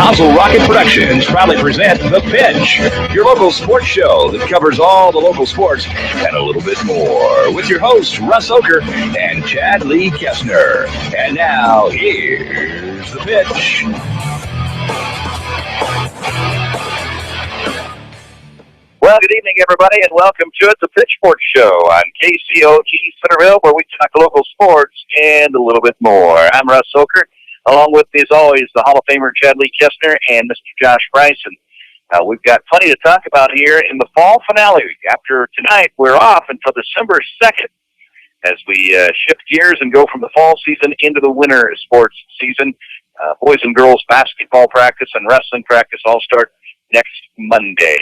Nozzle Rocket Productions proudly present The Pitch, your local sports show that covers all the local sports and a little bit more, with your hosts Russ Ocker and Chad Lee Koestner. And now, here's The Pitch. Well, good evening, everybody, and welcome to The Pitch Sports Show on KCOG Centerville, where we talk local sports and a little bit more. I'm Russ Ocker, along with, as always, the Hall of Famer Chad Lee Koestner and Mr. Josh Bryson. We've got plenty to talk about here in the fall finale. After tonight, we're off until December 2nd as we shift gears and go from the fall season into the winter sports season. Boys and girls basketball practice and wrestling practice all start next Monday.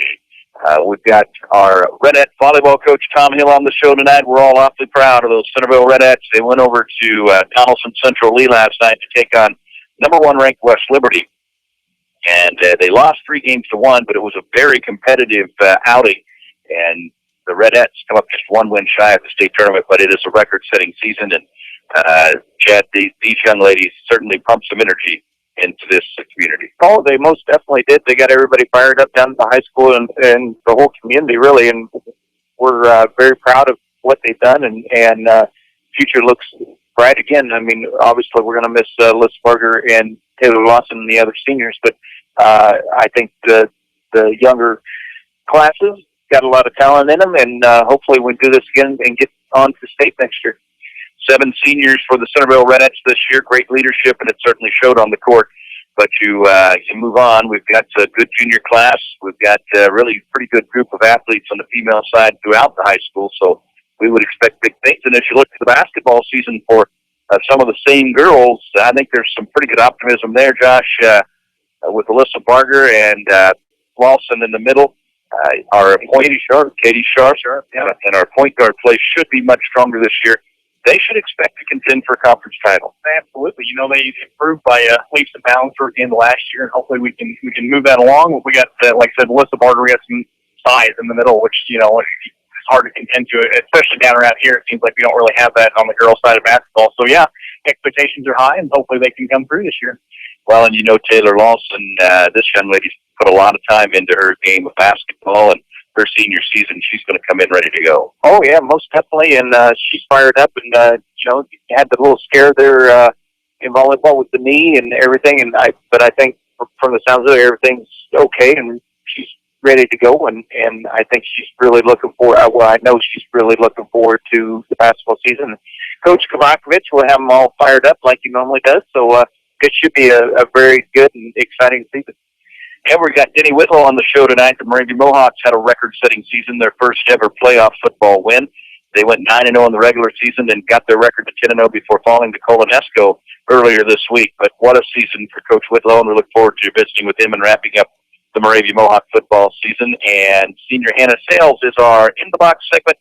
We've got our Redette volleyball coach, Tom Hill, on the show tonight. We're all awfully proud of those Centerville Redettes. They went over to Donaldson Central Lee last night to take on number one ranked West Liberty. And they lost 3-1, but it was a very competitive outing. And the Redettes come up just one win shy of the state tournament, but it is a record-setting season. And, Chad, these young ladies certainly pump some energy into this community. Oh, they most definitely did. They got everybody fired up down at the high school and the whole community, really. And we're very proud of what they've done, and future looks bright again. I mean, obviously we're going to miss Liz Berger and Taylor Lawson and the other seniors, but I think the younger classes got a lot of talent in them, and hopefully we do this again and get on to state next year. 7 seniors for the Centerville Redettes this year. Great leadership, and it certainly showed on the court. But you move on. We've got a good junior class. We've got a really pretty good group of athletes on the female side throughout the high school, so we would expect big things. And as you look at the basketball season for some of the same girls, I think there's some pretty good optimism there, Josh, with Alyssa Barger and Lawson in the middle. Our Katie Sharp, and our point guard play should be much stronger this year. They should expect to contend for a conference title. Absolutely. You know, they improved by leaps and bounds towards the end of last year, and hopefully we can move that along. We got, like I said, Melissa Barger, we got some size in the middle, which, you know, it's hard to contend to, especially down around here. It seems like we don't really have that on the girls' side of basketball. So, yeah, expectations are high, and hopefully they can come through this year. Well, and you know, Taylor Lawson, this young lady's put a lot of time into her game of basketball, and her senior season, she's going to come in ready to go. Oh, yeah, most definitely, and she's fired up, and, you know, had the little scare there in volleyball with the knee and everything, but I think from the sounds of it, everything's okay, and she's ready to go, and I think she's really looking forward, I know she's really looking forward to the basketball season. Coach Kovakovic will have them all fired up like he normally does, so it should be a very good and exciting season. And we've got Denny Whitlow on the show tonight. The Moravia Mohawks had a record-setting season, their first ever playoff football win. They went 9-0 in the regular season and got their record to 10-0 before falling to Colonesco earlier this week. But what a season for Coach Whitlow, and we look forward to visiting with him and wrapping up the Moravia Mohawk football season. And Senior Hannah Sales is our in-the-box segment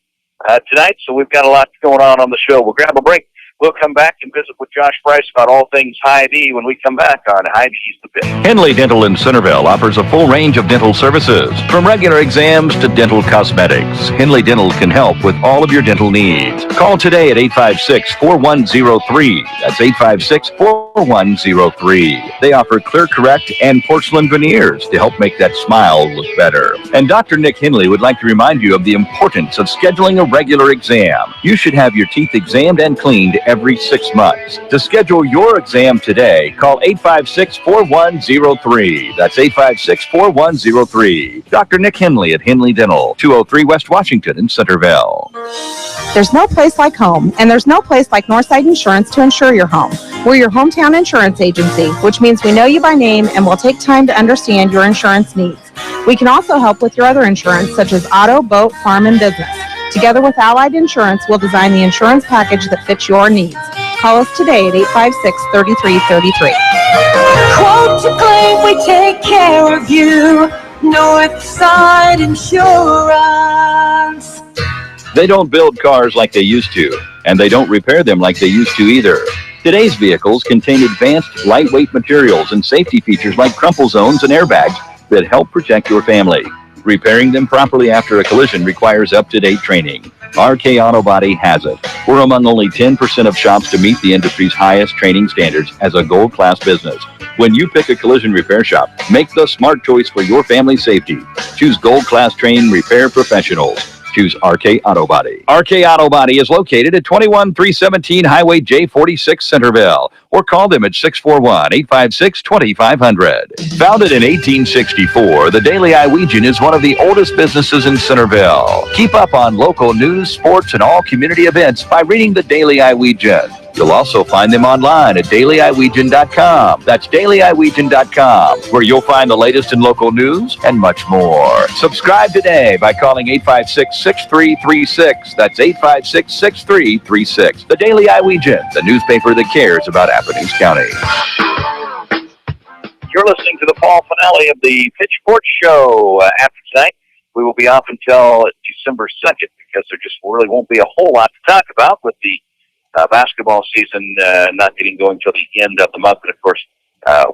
tonight, so we've got a lot going on the show. We'll grab a break. We'll come back and visit with Josh Bryce about all things Hy-Vee when we come back on Hy-Vee's The Pitch. Henley Dental in Centerville offers a full range of dental services, from regular exams to dental cosmetics. Henley Dental can help with all of your dental needs. Call today at 856-4103. That's 856-4103. They offer Clear Correct and porcelain veneers to help make that smile look better. And Dr. Nick Henley would like to remind you of the importance of scheduling a regular exam. You should have your teeth examined and cleaned every 6 months. To schedule your exam today, call 856-4103. That's 856-4103. Dr. Nick Henley at Henley Dental, 203 West Washington in Centerville. There's no place like home, and there's no place like Northside Insurance to insure your home. We're your hometown insurance agency, which means we know you by name and will take time to understand your insurance needs. We can also help with your other insurance, such as auto, boat, farm, and business. Together with Allied Insurance, we'll design the insurance package that fits your needs. Call us today at 856-3333. Quote to claim, we take care of you. Northside Insurance. They don't build cars like they used to, and they don't repair them like they used to either. Today's vehicles contain advanced, lightweight materials and safety features like crumple zones and airbags that help protect your family. Repairing them properly after a collision requires up-to-date training. RK Auto Body has it. We're among only 10% of shops to meet the industry's highest training standards as a gold-class business. When you pick a collision repair shop, make the smart choice for your family safety. Choose Gold Class trained repair professionals. Choose RK Auto Body. RK Auto Body is located at 21317 Highway J46 Centerville, or call them at 641-856-2500. Founded in 1864, the Daily Iowegian is one of the oldest businesses in Centerville. Keep up on local news, sports, and all community events by reading the Daily Iowegian. You'll also find them online at dailyiwegian.com. That's dailyiwegian.com, where you'll find the latest in local news and much more. Subscribe today by calling 856-6336. That's 856-6336. The Daily Iowegian, the newspaper that cares about Appomattox County. You're listening to the fall finale of the Pitchfork Show. After tonight, we will be off until December 2nd because there just really won't be a whole lot to talk about with the basketball season not getting going till the end of the month. And, of course,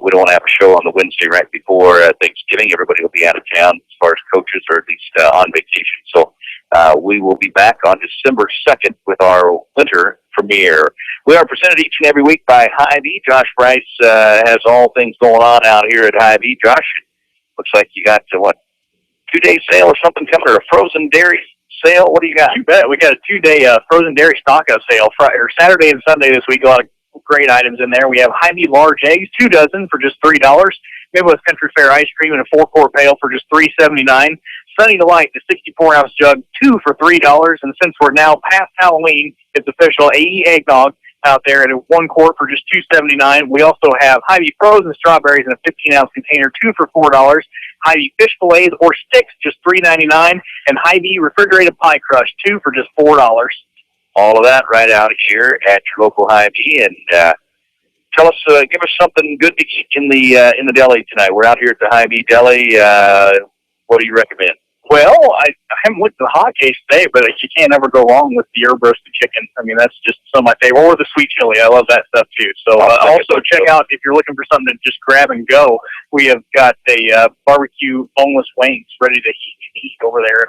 we don't want to have a show on the Wednesday right before Thanksgiving. Everybody will be out of town as far as coaches, or at least on vacation. So we will be back on December 2nd with our winter premiere. We are presented each and every week by Hy-Vee. Josh Bryce has all things going on out here at Hy-Vee. Josh, looks like you got, 2-day sale or something coming, or a frozen dairy sale? What do you got? You bet. We got a 2-day frozen dairy stock-up sale Friday or Saturday and Sunday this week. A lot of great items in there. We have Hy-Vee large eggs, 2 dozen for just $3. Midwest Country Fair ice cream in a 4-quart pail for just $3.79. Sunny Delight, the 64-ounce jug, 2 for $3. And since we're now past Halloween, it's official AE eggnog out there at a 1 quart for just $2.79. We also have Hy-Vee frozen strawberries in a 15-ounce container, 2 for $4. Hy-Vee fish fillets or sticks, just $3.99, and Hy-Vee refrigerated pie crush, 2 for just $4. All of that right out here at your local Hy-Vee. And tell us, give us something good to eat in the deli tonight. We're out here at the Hy-Vee Deli. What do you recommend? Well, I haven't went to the hot case today, but you can't ever go wrong with the herb roasted chicken. I mean, that's just some of my favorite. Or the sweet chili. I love that stuff, too. So also check out, if you're looking for something to just grab and go, we have got a barbecue boneless wings ready to heat over there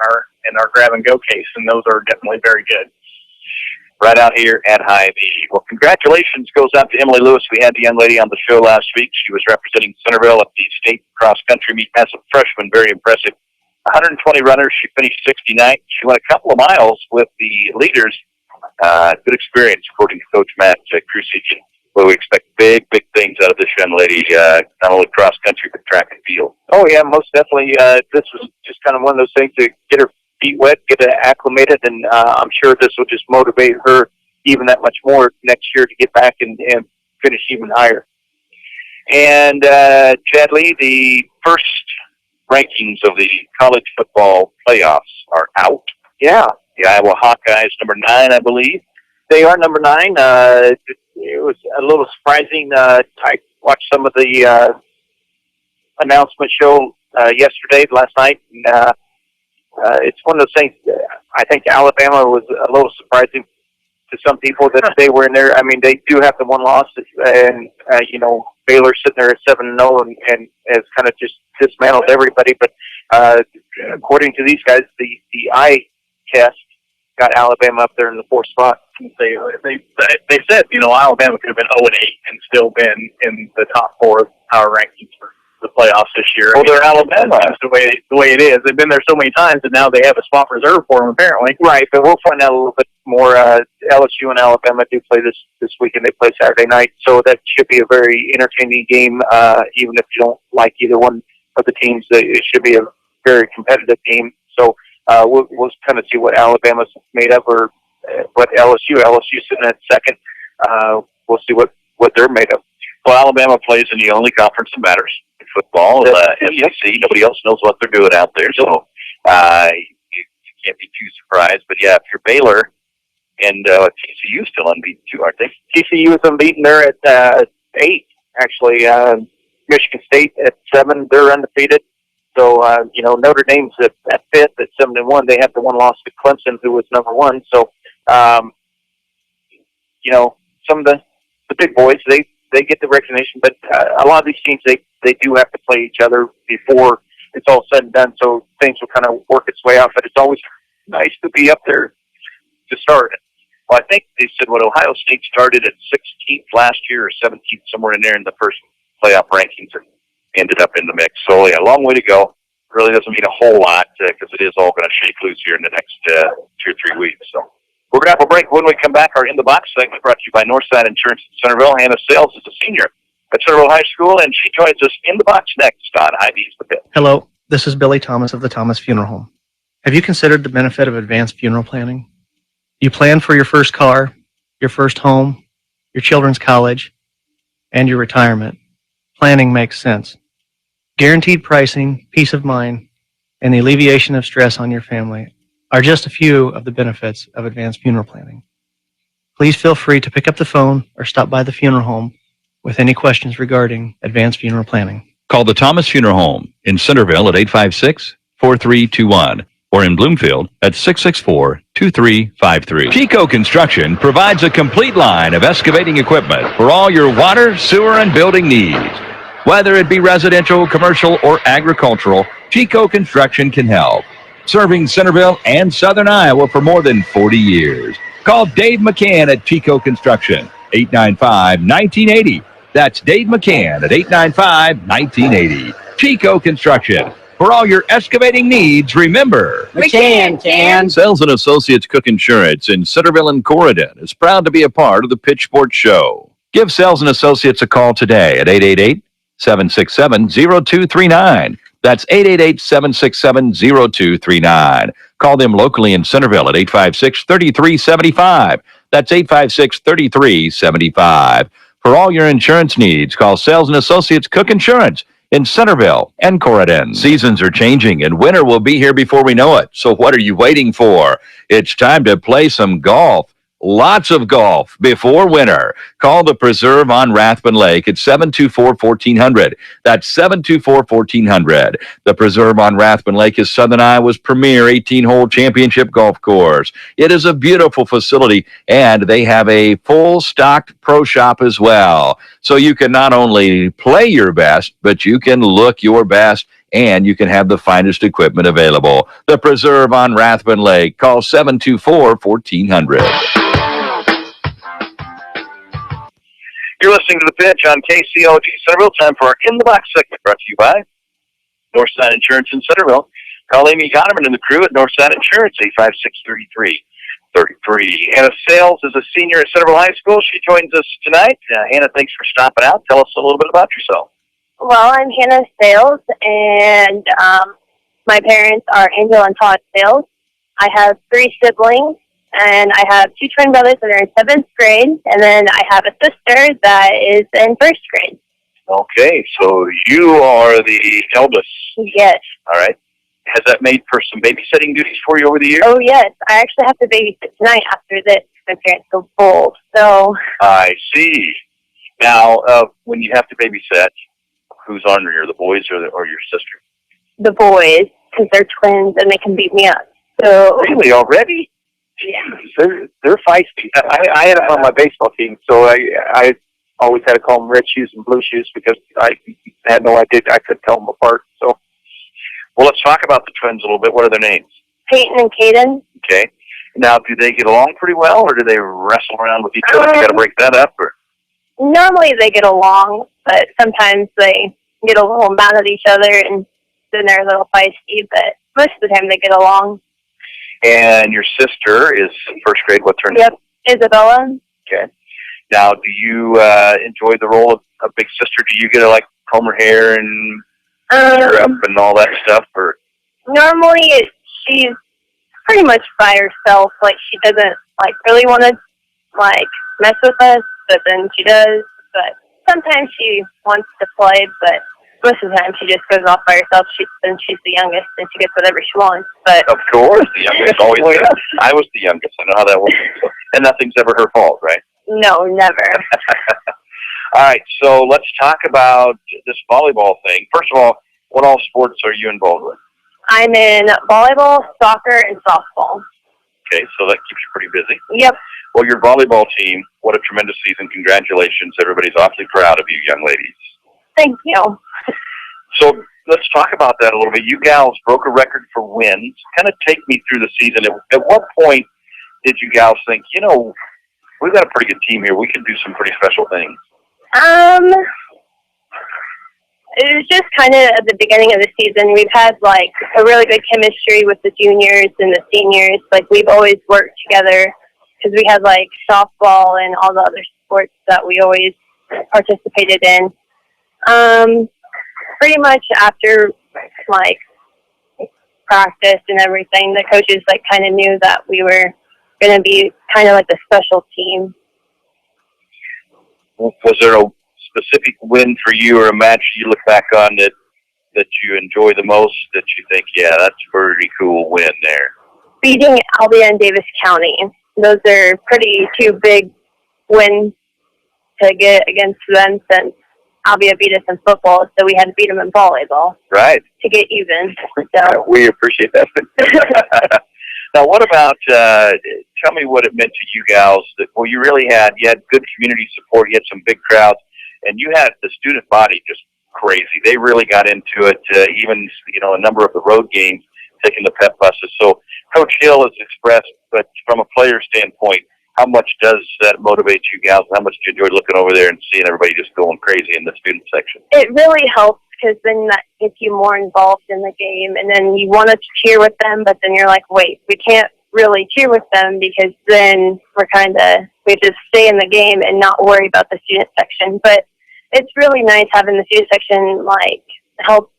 in our grab and go case, and those are definitely very good. Right out here at Hy-Vee. Well, congratulations goes out to Emily Lewis. We had the young lady on the show last week. She was representing Centerville at the state cross-country meet as a freshman. Very impressive. 120 runners. She finished 69th. She went a couple of miles with the leaders. Good experience, according to Coach Matt Krusich. Well, we expect big things out of this young lady, not only cross-country, but track and field. Oh, yeah, most definitely. This was just kind of one of those things to get her feet wet, get her acclimated, and I'm sure this will just motivate her even that much more next year to get back and finish even higher. And Chad Lee, the first rankings of the college football playoffs are out. Yeah. The Iowa Hawkeyes, number 9, I believe. They are number 9. It was a little surprising. I watched some of the announcement show last night. And, it's one of those things. I think Alabama was a little surprising to some people that they were in there. I mean, they do have the one loss, and Baylor sitting there at 7-0 and has kind of just dismantled everybody. But according to these guys, the eye test got Alabama up there in the 4th spot. They said Alabama could have been 0-8 and still been in the top 4 of power rankings for the playoffs this year. Well, they're Alabama. That's the way it is. They've been there so many times that now they have a spot reserved for them, apparently. Right, but we'll find out a little bit more. LSU and Alabama do play this weekend. They play Saturday night, so that should be a very entertaining game. Even if you don't like either one of the teams, it should be a very competitive game. So we'll kind of see what Alabama's made of, or what LSU sitting at 2nd. We'll see what they're made of. Well, Alabama plays in the only conference that matters in football. SEC, nobody else knows what they're doing out there, so you can't be too surprised. But, yeah, if you're Baylor, and TCU still unbeaten, too, aren't they? TCU is unbeaten. They're at 8, actually. Michigan State at 7. They're undefeated. So, Notre Dame's at 5th at 7-1. They have the one loss to Clemson, who was number 1. So, some of the big boys, they get the recognition, but a lot of these teams, they do have to play each other before it's all said and done, so things will kind of work its way out, but it's always nice to be up there to start. Well, I think they said Ohio State started at 16th last year or 17th, somewhere in there in the first playoff rankings and ended up in the mix. So, yeah, a long way to go. Really doesn't mean a whole lot because it is all going to shake loose here in the next 2 or 3 weeks. So we're going to have a break. When we come back, our In the Box segment brought to you by Northside Insurance in Centerville. Hannah Sales is a senior at Centerville High School, and she joins us in the box next on Hy-Vee's The Pit. Hello, this is Billy Thomas of the Thomas Funeral Home. Have you considered the benefit of advanced funeral planning? You plan for your first car, your first home, your children's college, and your retirement. Planning makes sense. Guaranteed pricing, peace of mind, and the alleviation of stress on your family are just a few of the benefits of advanced funeral planning. Please feel free to pick up the phone or stop by the funeral home with any questions regarding advanced funeral planning. Call the Thomas Funeral Home in Centerville at 856-4321 or in Bloomfield at 664-2353. Chico Construction provides a complete line of excavating equipment for all your water, sewer, and building needs. Whether it be residential, commercial, or agricultural, Chico Construction can help. Serving Centerville and Southern Iowa for more than 40 years. Call Dave McCann at Chico Construction, 895-1980. That's Dave McCann at 895-1980. Chico Construction. For all your excavating needs, remember, McCann can. Sales and Associates Cook Insurance in Centerville and Corridon is proud to be a part of the Pitch Sports Show. Give Sales and Associates a call today at 888-767-0239. That's 888-767-0239. Call them locally in Centerville at 856-3375. That's 856-3375. For all your insurance needs, call Sales and Associates Cook Insurance in Centerville and Corridon. Seasons are changing and winter will be here before we know it. So what are you waiting for? It's time to play some golf. Lots of golf before winter. Call the Preserve on Rathbun Lake at 724-1400. That's 724-1400. The Preserve on Rathbun Lake is Southern Iowa's premier 18-hole championship golf course. It is a beautiful facility, and they have a full-stocked pro shop as well. So you can not only play your best, but you can look your best, and you can have the finest equipment available. The Preserve on Rathbun Lake. Call 724-1400. You're listening to The Pitch on KCOG Centerville. Time for our In the Box segment brought to you by Northside Insurance in Centerville. Call Amy Gonerman and the crew at Northside Insurance, 856-3333. Hannah Sales is a senior at Centerville High School. She joins us tonight. Hannah, thanks for stopping out. Tell us a little bit about yourself. Well, I'm Hannah Sales, and my parents are Angel and Todd Sales. I have 3 siblings, and I have 2 twin brothers that are in 7th grade, and then I have a sister that is in 1st grade. Okay, so you are the eldest. Yes. All right. Has that made for some babysitting duties for you over the years? Oh, yes. I actually have to babysit tonight after this. My parents go bold, so. I see. Now, when you have to babysit, who's on you, the boys or your sister? The boys, because they're twins and they can beat me up. So. Really, already? Yeah. They're feisty. I had them on my baseball team, so I always had to call them red shoes and blue shoes because I had no idea. I couldn't tell them apart. So, well, let's talk about the twins a little bit. What are their names? Peyton and Caden. Okay. Now, do they get along pretty well, or do they wrestle around with each other? You got to break that up, or? Normally they get along, but sometimes they get a little mad at each other and then they're a little feisty, but most of the time they get along. And your sister is in 1st grade. What's her name? Yep, Isabella. Okay. Now, do you enjoy the role of a big sister? Do you get to, like, comb her hair and her up and all that stuff? Or normally she's pretty much by herself. Like, she doesn't, like, really want to, like, mess with us, but then she does. But sometimes she wants to play, but most of the time she just goes off by herself. Since she's the youngest, and she gets whatever she wants. But of course, the youngest always does. I was the youngest. I know how that works. And nothing's ever her fault, right? No, never. All right, so let's talk about this volleyball thing. First of all, what all sports are you involved with? I'm in volleyball, soccer, and softball. Okay, so that keeps you pretty busy. Yep. Well, your volleyball team, what a tremendous season. Congratulations. Everybody's awfully proud of you, young ladies. Thank you. So let's talk about that a little bit. You gals broke a record for wins. Kind of take me through the season. At what point did you gals think, you know, we've got a pretty good team here. We can do some pretty special things? It was just kind of at the beginning of the season. We've had, like, a really good chemistry with the juniors and the seniors. Like, we've always worked together because we had, like, softball and all the other sports that we always participated in. Pretty much after, like, practice and everything, the coaches, like, kind of knew that we were going to be kind of like the special team. Was there a specific win for you or a match you look back on that you enjoy the most, that you think, yeah, that's a pretty cool win there? Beating Albia and Davis County. Those are pretty two big wins to get against them since Albia beat us in football, so we had to beat them in volleyball. Right. To get even. So. We appreciate that. Now, what about, tell me what it meant to you gals that, well, you had good community support, you had some big crowds, and you had the student body just crazy. They really got into it, even, a number of the road games, taking the pep buses. So Coach Hill has expressed, but from a player standpoint, how much does that motivate you gals? How much do you enjoy looking over there and seeing everybody just going crazy in the student section? It really helps because then that gets you more involved in the game, and then you want to cheer with them, but then you're like, wait, we can't really cheer with them because then we just stay in the game and not worry about the student section. But it's really nice having the student section, like, help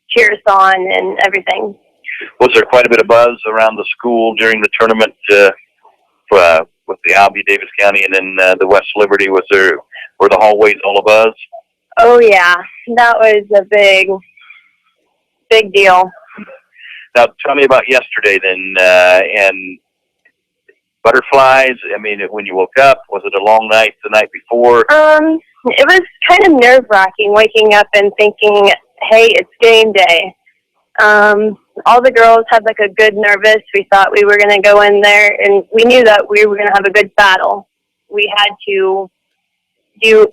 cheer us on and everything. Was there quite a bit of buzz around the school during the tournament with the Albia, Davis County, and then the West Liberty? Were the hallways all abuzz? Oh, yeah. That was a big deal. Now, tell me about yesterday then, and butterflies. I mean, when you woke up, was it a long night the night before? It was kind of nerve-wracking waking up and thinking, hey, it's game day. All the girls had, like, a good nervous. We thought we were going to go in there, and we knew that we were going to have a good battle. We had to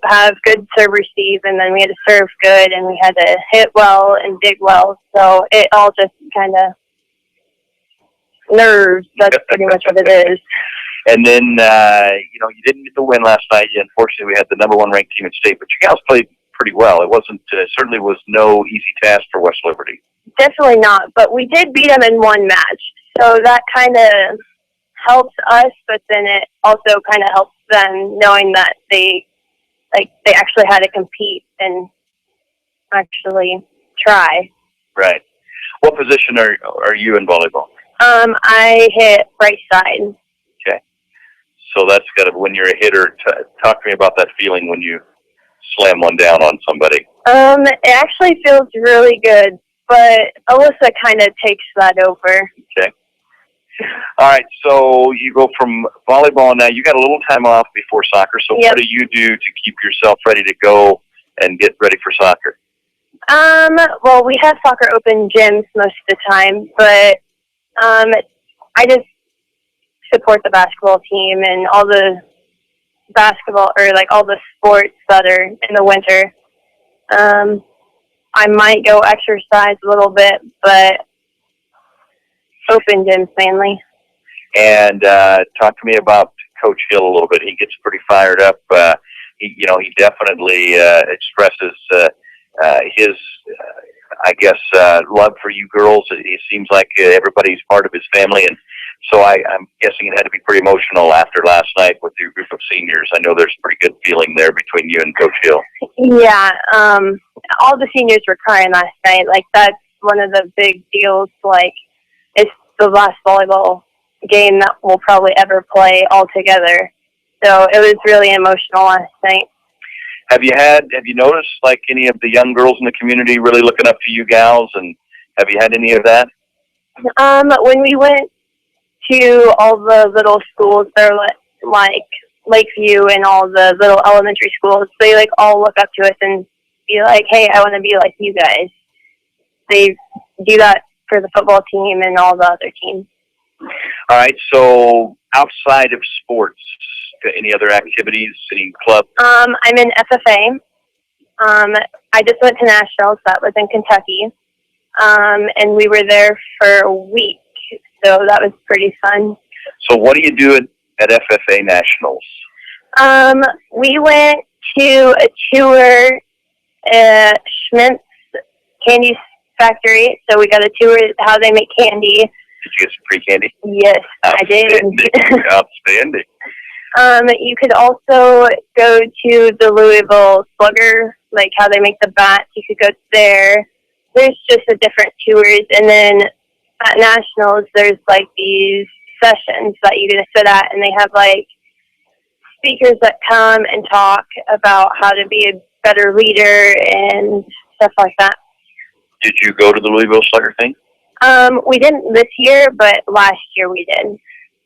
have good serve receive, and then we had to serve good, and we had to hit well and dig well. So it all just kind of nerves. That's pretty much what it is. And then, you didn't get the win last night. Unfortunately, we had the number 1 ranked team in state, but you guys played pretty well. It wasn't, certainly was no easy task for West Liberty. Definitely not, but we did beat them in one match. So that kind of helps us, but then it also kind of helps them knowing that they actually had to compete and actually try. Right. What position are you in volleyball? I hit right side. Okay. So that's when you're a hitter, talk to me about that feeling when you slam one down on somebody. It actually feels really good, but Alyssa kind of takes that over. Okay. All right, so you go from volleyball now. You got a little time off before soccer, so Yep. What do you do to keep yourself ready to go and get ready for soccer? Well, we have soccer open gyms most of the time, but I just support the basketball team and all the basketball, or like all the sports that are in the winter. I might go exercise a little bit, but open gyms mainly. And talk to me about Coach Hill a little bit. He gets pretty fired up. He definitely expresses his, love for you girls. It seems like everybody's part of his family, and so I'm guessing it had to be pretty emotional after last night with your group of seniors. I know there's a pretty good feeling there between you and Coach Hill. Yeah, all the seniors were crying last night. Like, that's one of the big deals. Like, it's the last volleyball game that we'll probably ever play all together. So it was really emotional last night. Have you noticed, like, any of the young girls in the community really looking up to you gals, and have you had any of that? When we went to all the little schools, they're like Lakeview and all the little elementary schools, they like all look up to us and be like, hey, I want to be like you guys. They do that for the football team and all the other teams. All right, so outside of sports, any other activities, any clubs? I'm in FFA. I just went to Nationals. That was in Kentucky. And we were there for a week, so that was pretty fun. So what do you do at FFA Nationals? We went to a tour Schmidt's Candy Factory. So we got a tour of how they make candy. Did you get some free candy? Yes, I did. Outstanding. You could also go to the Louisville Slugger, like how they make the bats. You could go there. There's just a different tours. And then at Nationals, there's like these sessions that you're going to sit at, and they have like speakers that come and talk about how to be a better leader and stuff like that. Did you go to the Louisville Slugger thing? We didn't this year, but last year we did.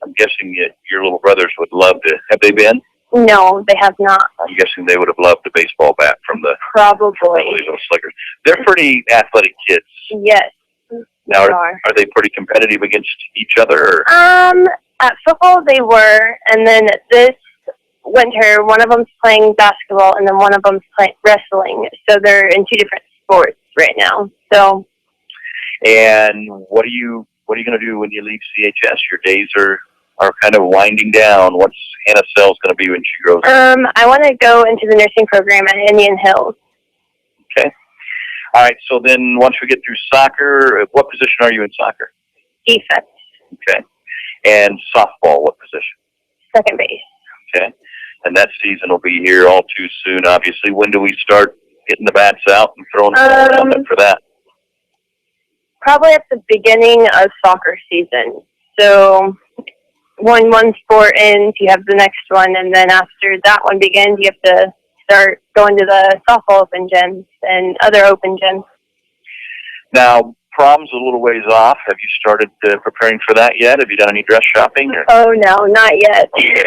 I'm guessing your little brothers would love to. Have they been? No, they have not. I'm guessing they would have loved the baseball bat from the Probably. Louisville Sluggers. They're pretty athletic kids. Yes. Now, are they pretty competitive against each other? Or? At football they were, and then this winter, one of them's playing basketball, and then one of them's playing wrestling. So they're in two different sports right now. So. And what are you going to do when you leave CHS? Your days are kind of winding down. What's Hannah Sells going to be when she grows up? I want to go into the nursing program at Indian Hills. Okay. All right. So then once we get through soccer, what position are you in soccer? Defense. Okay. And softball, what position? Second base. Okay. And that season will be here all too soon, obviously. When do we start getting the bats out and throwing the ball around for that? Probably at the beginning of soccer season. So when one sport ends, you have the next one, and then after that one begins, you have to start going to the softball open gyms and other open gyms. Now, prom's a little ways off. Have you started preparing for that yet? Have you done any dress shopping? Or? Oh, no, not yet. Okay.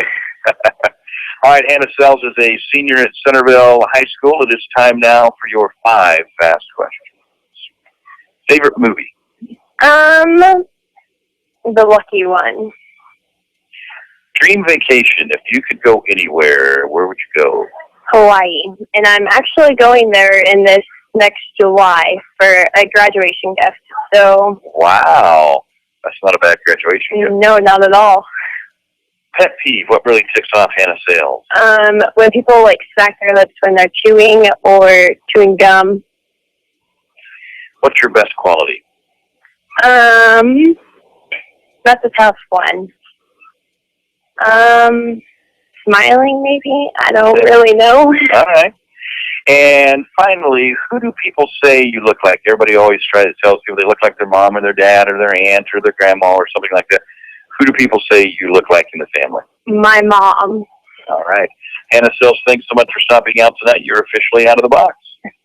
All right, Hannah Sells is a senior at Centerville High School. It is time now for your 5 fast questions. Favorite movie? The Lucky One. Dream vacation. If you could go anywhere, where would you go? Hawaii. And I'm actually going there in this next July for a graduation gift. So. Wow. That's not a bad graduation gift. No, not at all. Pet peeve. What really ticks off Hannah Sells? When people like smack their lips when they're chewing or chewing gum. What's your best quality? That's a tough one. Smiling, maybe? I don't really know. All right. And finally, who do people say you look like? Everybody always tries to tell people they look like their mom or their dad or their aunt or their grandma or something like that. Who do people say you look like in the family? My mom. All right. Hannah Sells, thanks so much for stopping out tonight. You're officially out of the box.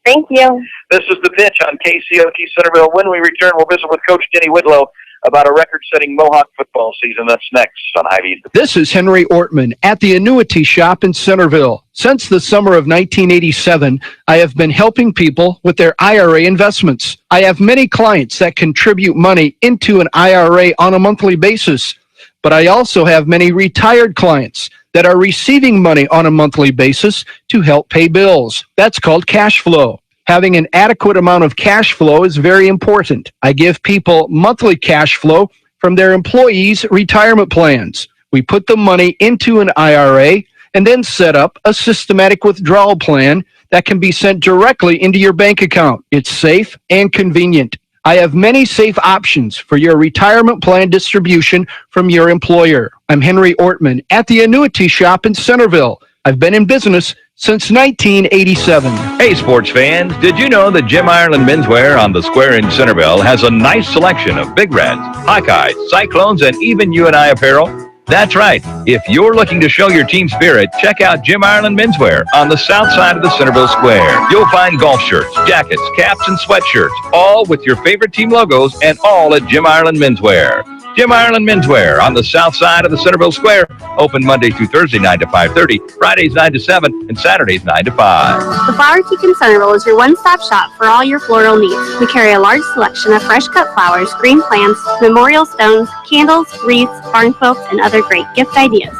Thank you. This is The Pitch on KCOT Centerville. When we return, we'll visit with Coach Denny Whitlow about a record-setting Mohawk football season. That's next on Hy-Vee. This is Henry Ortman at the Annuity Shop in Centerville. Since the summer of 1987, I have been helping people with their IRA investments. I have many clients that contribute money into an IRA on a monthly basis, but I also have many retired clients that are receiving money on a monthly basis to help pay bills. That's called cash flow. Having an adequate amount of cash flow is very important. I give people monthly cash flow from their employees' retirement plans. We put the money into an IRA and then set up a systematic withdrawal plan that can be sent directly into your bank account. It's safe and convenient. I have many safe options for your retirement plan distribution from your employer. I'm Henry Ortman at the Annuity Shop in Centerville. I've been in business since 1987. Hey, sports fans, did you know that Jim Ireland Menswear on the Square in Centerville has a nice selection of Big Reds, Hawkeyes, Cyclones, and even UNI apparel? That's right. If you're looking to show your team spirit, check out Jim Ireland Menswear on the south side of the Centerville Square. You'll find golf shirts, jackets, caps, and sweatshirts, all with your favorite team logos and all at Jim Ireland Menswear. Jim Ireland Menswear on the south side of the Centerville Square. Open Monday through Thursday, 9 to 5:30, Fridays, 9 to 7, and Saturdays, 9 to 5. The Flower Teak in Centerville is your one-stop shop for all your floral needs. We carry a large selection of fresh-cut flowers, green plants, memorial stones, candles, wreaths, barn quilts, and other great gift ideas.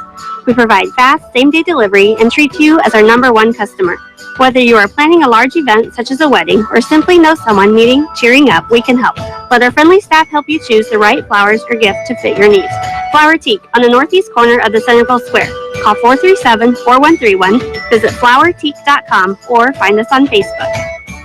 We provide fast, same-day delivery and treat you as our #1 customer. Whether you are planning a large event such as a wedding or simply know someone needing cheering up, we can help. Let our friendly staff help you choose the right flowers or gift to fit your needs. Flower Teak on the northeast corner of the Centerville Square. Call 437-4131, visit flowerteak.com, or find us on Facebook.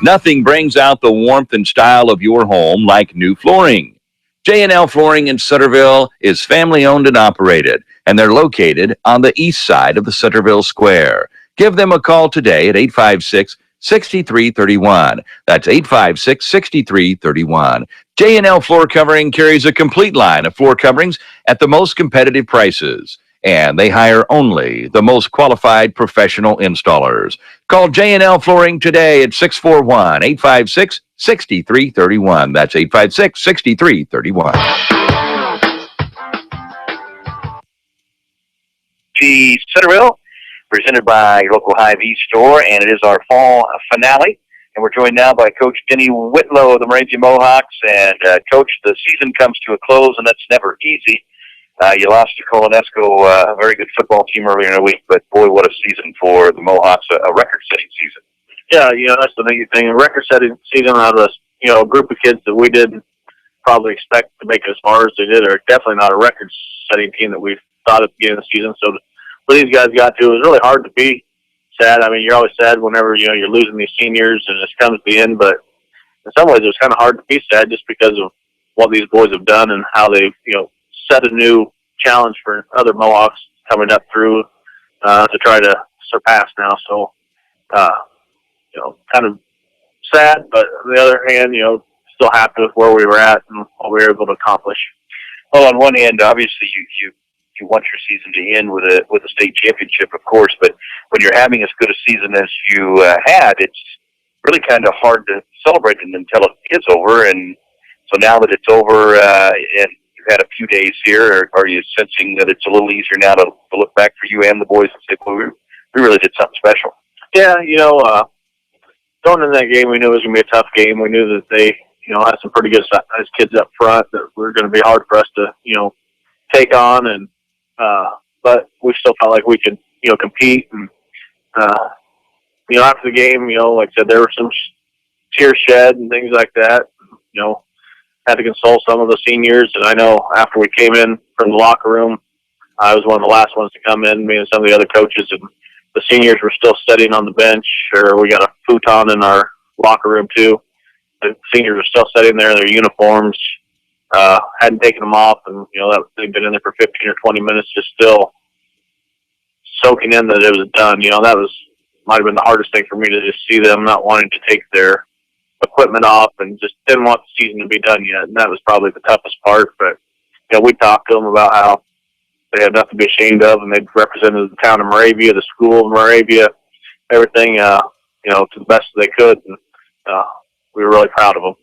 Nothing brings out the warmth and style of your home like new flooring. J&L Flooring in Centerville is family-owned and operated, and they're located on the east side of the Centerville Square. Give them a call today at 856-6331. That's 856-6331. J&L Floor Covering carries a complete line of floor coverings at the most competitive prices, and they hire only the most qualified professional installers. Call J&L Flooring today at 641-856-6331. That's 856-6331. Centerville, presented by your local Hy-Vee store, and it is our fall finale. And we're joined now by Coach Denny Whitlow of the Moravia Mohawks. And, Coach, the season comes to a close, and that's never easy. You lost to Colonesco, a very good football team earlier in the week, but boy, what a season for the Mohawks, a record-setting season. Yeah, that's the main thing. A record-setting season out of a group of kids that we didn't probably expect to make it as far as they did, or definitely not a record-setting team that we thought at the beginning of the season. So what these guys got to, it was really hard to be sad. I mean, you're always sad whenever, you're losing these seniors and it comes to the end, but in some ways it was kind of hard to be sad just because of what these boys have done and how they've, set a new challenge for other Mohawks coming up through to try to surpass now. So, kind of sad, but on the other hand, still happy with where we were at and what we were able to accomplish. Well, on one hand, obviously you want your season to end with a state championship, of course, but when you're having as good a season as you had, it's really kind of hard to celebrate it until it is over. And so now that it's over and you've had a few days here, are you sensing that it's a little easier now to look back for you and the boys and say, well, we really did something special? Yeah, going into that game, we knew it was going to be a tough game. We knew that they, had some pretty good sized kids up front that were going to be hard for us to, take on. And but we still felt like we could, compete. And after the game, like I said, there were some tears shed and things like that. Had to console some of the seniors. And I know after we came in from the locker room, I was one of the last ones to come in, me and some of the other coaches, and the seniors were still sitting on the bench, or we got a futon in our locker room too. The seniors were still sitting there in their uniforms, hadn't taken them off, and they've been in there for 15 or 20 minutes, just still soaking in that it was done. That might have been the hardest thing for me, to just see them not wanting to take their equipment off and just didn't want the season to be done yet. And that was probably the toughest part. But we talked to them about how they had nothing to be ashamed of, and they'd represented the town of Moravia, the school of Moravia, everything, to the best they could. And we were really proud of them.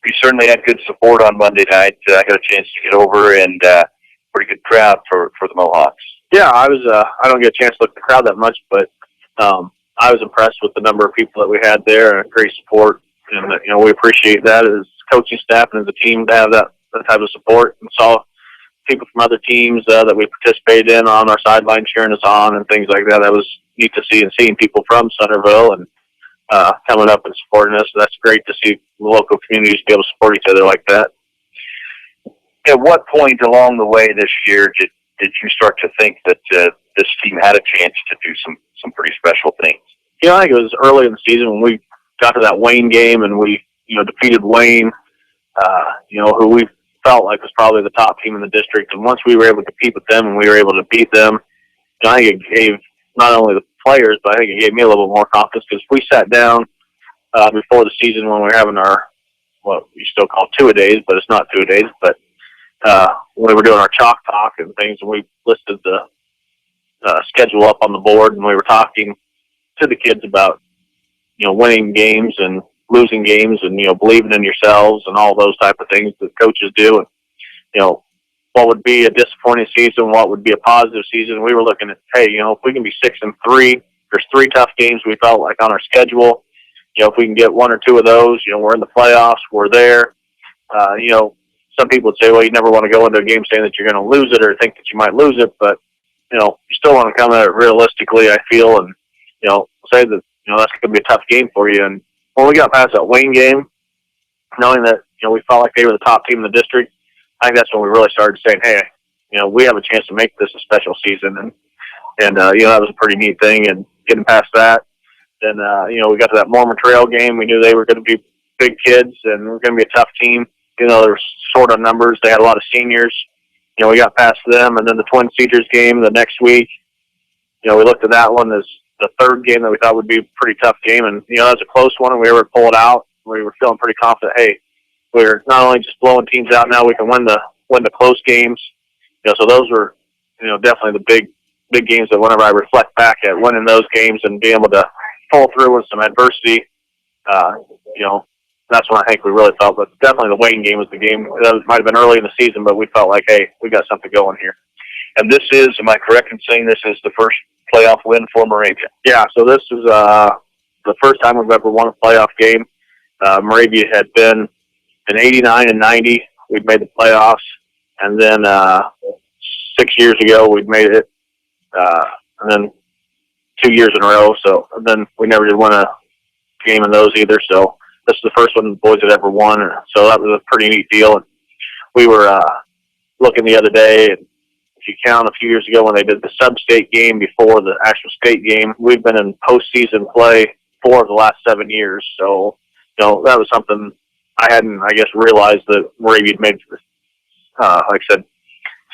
You certainly had good support on Monday night. I got a chance to get over, and pretty good crowd for the Mohawks. Yeah, I was. I don't get a chance to look at the crowd that much, but I was impressed with the number of people that we had there, and great support. And we appreciate that as coaching staff and as a team to have that type of support. And saw people from other teams that we participated in on our sideline cheering us on and things like that. That was neat to see, and seeing people from Centerville and coming up and supporting us. That's great to see the local communities be able to support each other like that. At what point along the way this year did you start to think that this team had a chance to do some pretty special things? I think it was early in the season when we got to that Wayne game and we, defeated Wayne, who we felt like was probably the top team in the district. And once we were able to compete with them and we were able to beat them, I think it gave not only the players, but I think it gave me a little more confidence, because we sat down before the season when we were having our, what we still call two-a-days, but it's not two-a-days, but when we were doing our chalk talk and things, and we listed the schedule up on the board, and we were talking to the kids about, winning games and losing games, and, believing in yourselves and all those type of things that coaches do. And, what would be a disappointing season, what would be a positive season. We were looking at, hey, if we can be 6-3, there's 3 tough games we felt like on our schedule. If we can get 1 or 2 of those, we're in the playoffs, we're there. Some people would say, well, you never want to go into a game saying that you're going to lose it or think that you might lose it, but, you still want to come at it realistically, I feel, and, say that, that's going to be a tough game for you. And when we got past that Wayne game, knowing that, we felt like they were the top team in the district, I think that's when we really started saying, hey, we have a chance to make this a special season. And that was a pretty neat thing. And getting past that, then, we got to that Mormon Trail game. We knew they were going to be big kids and we were going to be a tough team. There were sort of numbers. They had a lot of seniors. We got past them. And then the Twin Cedars game the next week, we looked at that one as the third game that we thought would be a pretty tough game. And, that was a close one, and we were able to pull it out. We were feeling pretty confident, hey, we're not only just blowing teams out now, we can win the close games. So those were, definitely the big games that whenever I reflect back at winning those games and being able to pull through with some adversity, that's when I think we really felt. But definitely the Wayne game was the game. That might have been early in the season, but we felt like, hey, we got something going here. And this is, am I correct in saying this is the first playoff win for Moravia? Yeah, so this is the first time we've ever won a playoff game. Moravia had been in 89 and 90. We'd made the playoffs. And then 6 years ago, we'd made it. And then 2 years in a row. So then we never did win a game in those either. So this is the first one the boys had ever won. So that was a pretty neat deal. And we were looking the other day, and if you count a few years ago when they did the sub-state game before the actual state game, we've been in postseason play 4 of the last 7 years. So, that was something I hadn't, realized that Moravia had made, like I said,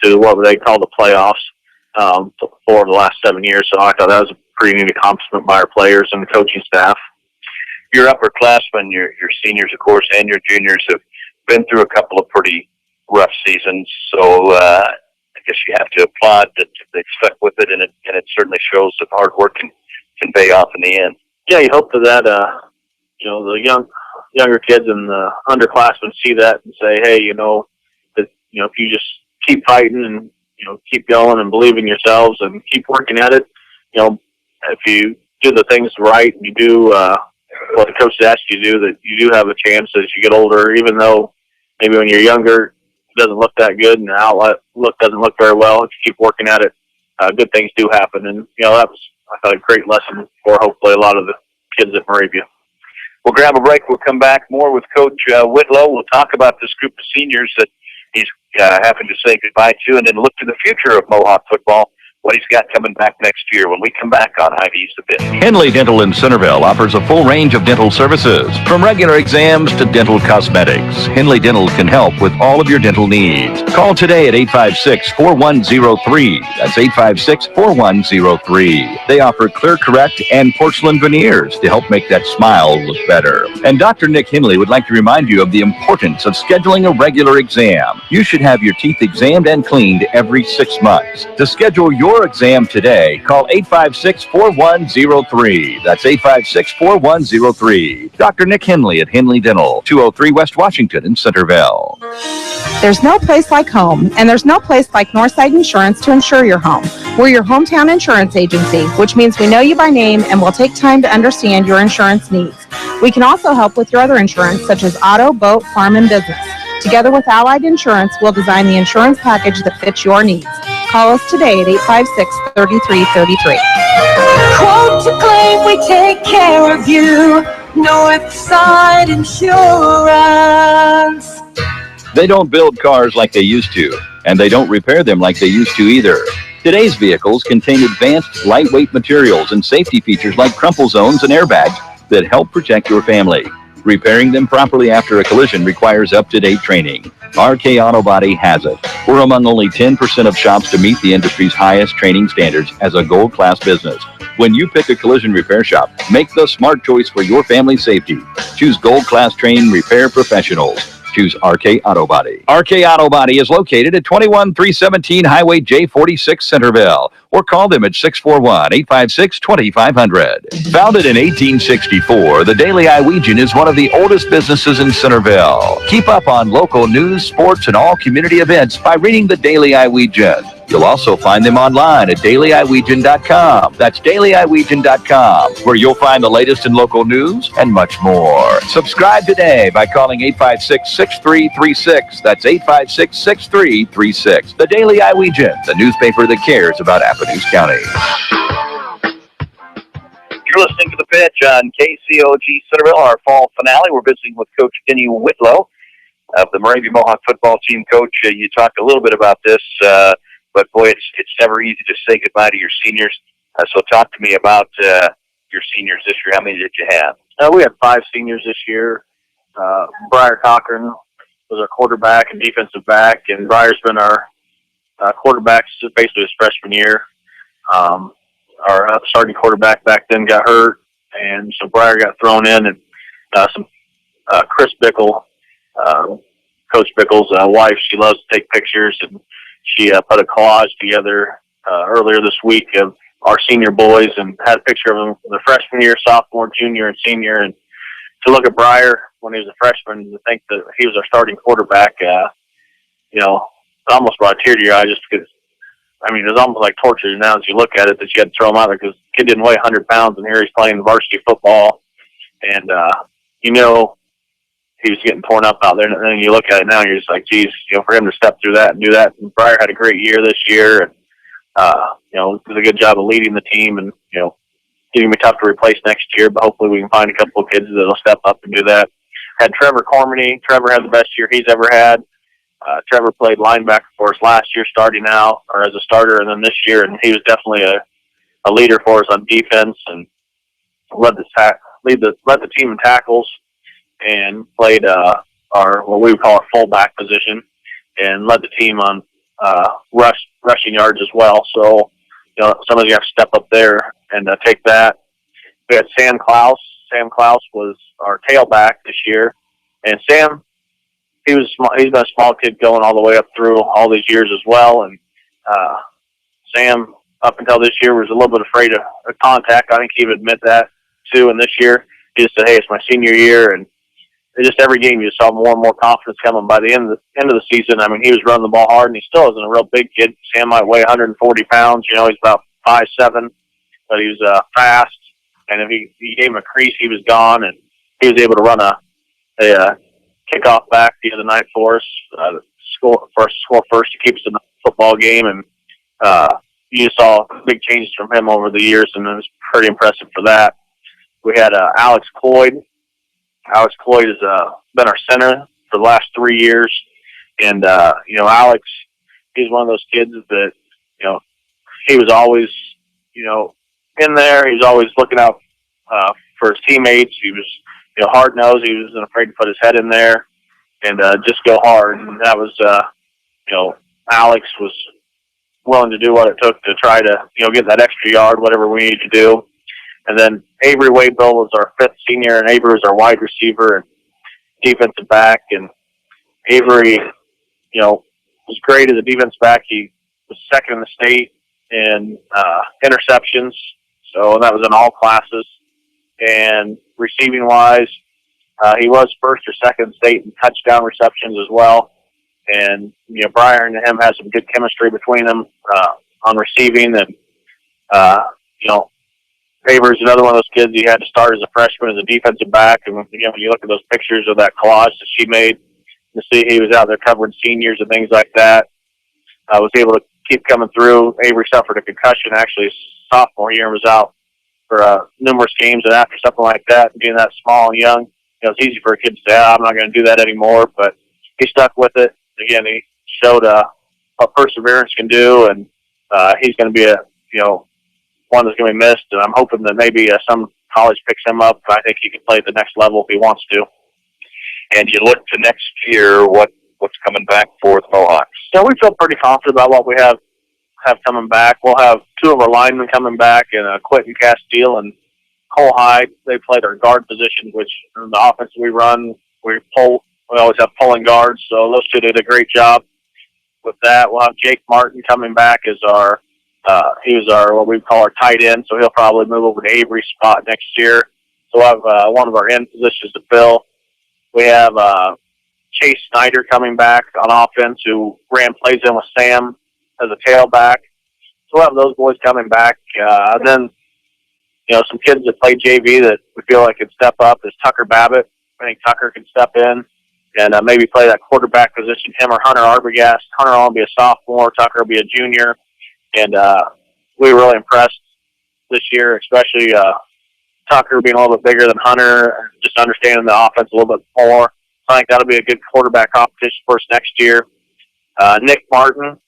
to what they call the playoffs 4 of the last 7 years. So I thought that was a pretty neat accomplishment by our players and the coaching staff. Your upperclassmen, your seniors, of course, and your juniors have been through a couple of pretty rough seasons. So I guess you have to applaud that they've stuck with it, and it certainly shows that hard work can pay off in the end. Yeah, you hope that the younger kids and the underclassmen see that and say, hey, that if you just keep fighting and keep going and believe in yourselves and keep working at it, if you do the things right and you do what the coach asked you to do, that you do have a chance as you get older, even though maybe when you're younger it doesn't look that good and the outlet doesn't look very well. If you keep working at it, good things do happen. And that was, I thought, a great lesson for hopefully a lot of the kids at Moravia. We'll grab a break. We'll come back more with Coach Whitlow. We'll talk about this group of seniors that he's having to say goodbye to, and then look to the future of Mohawk football, what he's got coming back next year when we come back on Hy-Vee's The Bit. Henley Dental in Centerville offers a full range of dental services, from regular exams to dental cosmetics. Henley Dental can help with all of your dental needs. Call today at 856-4103. That's 856-4103. They offer Clear Correct and porcelain veneers to help make that smile look better. And Dr. Nick Henley would like to remind you of the importance of scheduling a regular exam. You should have your teeth examined and cleaned every 6 months. To schedule your exam today, call 856-4103. That's 856-4103. Dr. Nick Henley at Henley Dental, 203 West Washington in Centerville. There's no place like home, and there's no place like Northside Insurance to insure your home. We're your hometown insurance agency, which means we know you by name and will take time to understand your insurance needs. We can also help with your other insurance, such as auto, boat, farm, and business. Together with Allied Insurance, we'll design the insurance package that fits your needs. Call us today at 856-3333. Quote to claim, we take care of you. Northside Insurance. They don't build cars like they used to, and they don't repair them like they used to either. Today's vehicles contain advanced lightweight materials and safety features like crumple zones and airbags that help protect your family. Repairing them properly after a collision requires up-to-date training. RK Auto Body has it. We're among only 10% of shops to meet the industry's highest training standards as a gold class business. When you pick a collision repair shop, make the smart choice for your family's safety. Choose gold class trained repair professionals. Choose RK Auto Body. RK Auto Body is located at 21317 Highway J46 Centerville, or call them at 641-856-2500. Founded in 1864, the Daily Iowegian is one of the oldest businesses in Centerville. Keep up on local news, sports, and all community events by reading the Daily Iowegian. You'll also find them online at dailyiowegian.com. That's dailyiowegian.com, where you'll find the latest in local news and much more. Subscribe today by calling 856-6336. That's 856-6336. The Daily Iowegian, the newspaper that cares about Appaloosa County. You're listening to The Pitch on KCOG Centerville, our fall finale. We're visiting with Coach Denny Whitlow of the Moravia Mohawk football team. Coach, you talked a little bit about this, but boy, it's never easy to say goodbye to your seniors. So talk to me about your seniors this year? How many did you have? We had 5 seniors this year. Briar Cochran was our quarterback and defensive back, and Briar's been our quarterback since basically his freshman year. Our starting quarterback back then got hurt, and so Briar got thrown in, and Chris Bickle, Coach Bickle's wife, she loves to take pictures, and she put a collage together earlier this week of our senior boys and had a picture of them the freshman year, sophomore, junior, and senior. And to look at Briar when he was a freshman, to think that he was our starting quarterback, it almost brought a tear to your eye just because, it was almost like torture now as you look at it that you had to throw him out there because the kid didn't weigh 100 pounds, and here he's playing varsity football. And, he was getting torn up out there. And then you look at it now and you're just like, geez, for him to step through that and do that. And Briar had a great year this year. And, did a good job of leading the team, and, it's going to be tough to replace next year, but hopefully we can find a couple of kids that'll step up and do that. Had Trevor Cormany. Trevor had the best year he's ever had. Trevor played linebacker for us last year, starting out, or as a starter, and then this year, and he was definitely a leader for us on defense, and led the team in tackles, and played what we would call our fullback position, and led the team on rushing yards as well. So, somebody have to step up there and take that. We had Sam Klaus. Sam Klaus was our tailback this year, and Sam, he's been a small kid going all the way up through all these years as well. And Sam, up until this year, was a little bit afraid of contact. I think he would admit that too. And this year, he just said, "Hey, it's my senior year," and just every game you saw more and more confidence coming. By the end of the season, he was running the ball hard, and he still isn't a real big kid. Sam might weigh 140 pounds. He's about 5'7", but he was fast. And if he gave him a crease, he was gone, and he was able to run a kickoff back the other night for us, score first to keep us in the football game. And you saw big changes from him over the years, and it was pretty impressive for that. We had Alex Cloyd. Alex Cloyd has been our center for the last 3 years. And, Alex, he's one of those kids that, he was always, in there. He was always looking out for his teammates. He was, hard-nosed. He wasn't afraid to put his head in there and just go hard. And that was, Alex was willing to do what it took to try to, get that extra yard, whatever we needed to do. And then Avery Wadebill was our 5th senior, and Avery was our wide receiver and defensive back. And Avery, was great as a defensive back. He was 2nd in the state in interceptions, so that was in all classes. And receiving-wise, he was 1st or 2nd state in touchdown receptions as well. And, Briar and him has some good chemistry between them on receiving. And, Avery's another one of those kids he had to start as a freshman as a defensive back. And, again, when you look at those pictures of that collage that she made, to see he was out there covering seniors and things like that, was able to keep coming through. Avery suffered a concussion actually his sophomore year and was out for numerous games. And after something like that, being that small and young, it's easy for a kid to say, I'm not going to do that anymore. But he stuck with it. Again, he showed what perseverance can do, and he's going to be one that's going to be missed. And I'm hoping that maybe some college picks him up. I think he can play at the next level if he wants to. And you look to next year, what's coming back for the Mohawks? Yeah, we feel pretty confident about what we have coming back. We'll have 2 of our linemen coming back, and Quentin Castile and Cole Hyde. They played our guard position, which in the offense we run, we always have pulling guards. So those 2 did a great job with that. We'll have Jake Martin coming back as he was our what we call our tight end. So he'll probably move over to Avery's spot next year. So we'll have one of our end positions to fill. We have Chase Snyder coming back on offense, who ran plays in with Sam as a tailback. So we'll have those boys coming back. Then, some kids that play JV that we feel like can step up is Tucker Babbitt. I think Tucker can step in and maybe play that quarterback position. Him or Hunter Arbogast. Hunter will be a sophomore. Tucker will be a junior. And we were really impressed this year, especially Tucker being a little bit bigger than Hunter, just understanding the offense a little bit more. So I think that'll be a good quarterback competition for us next year. Nick Martin,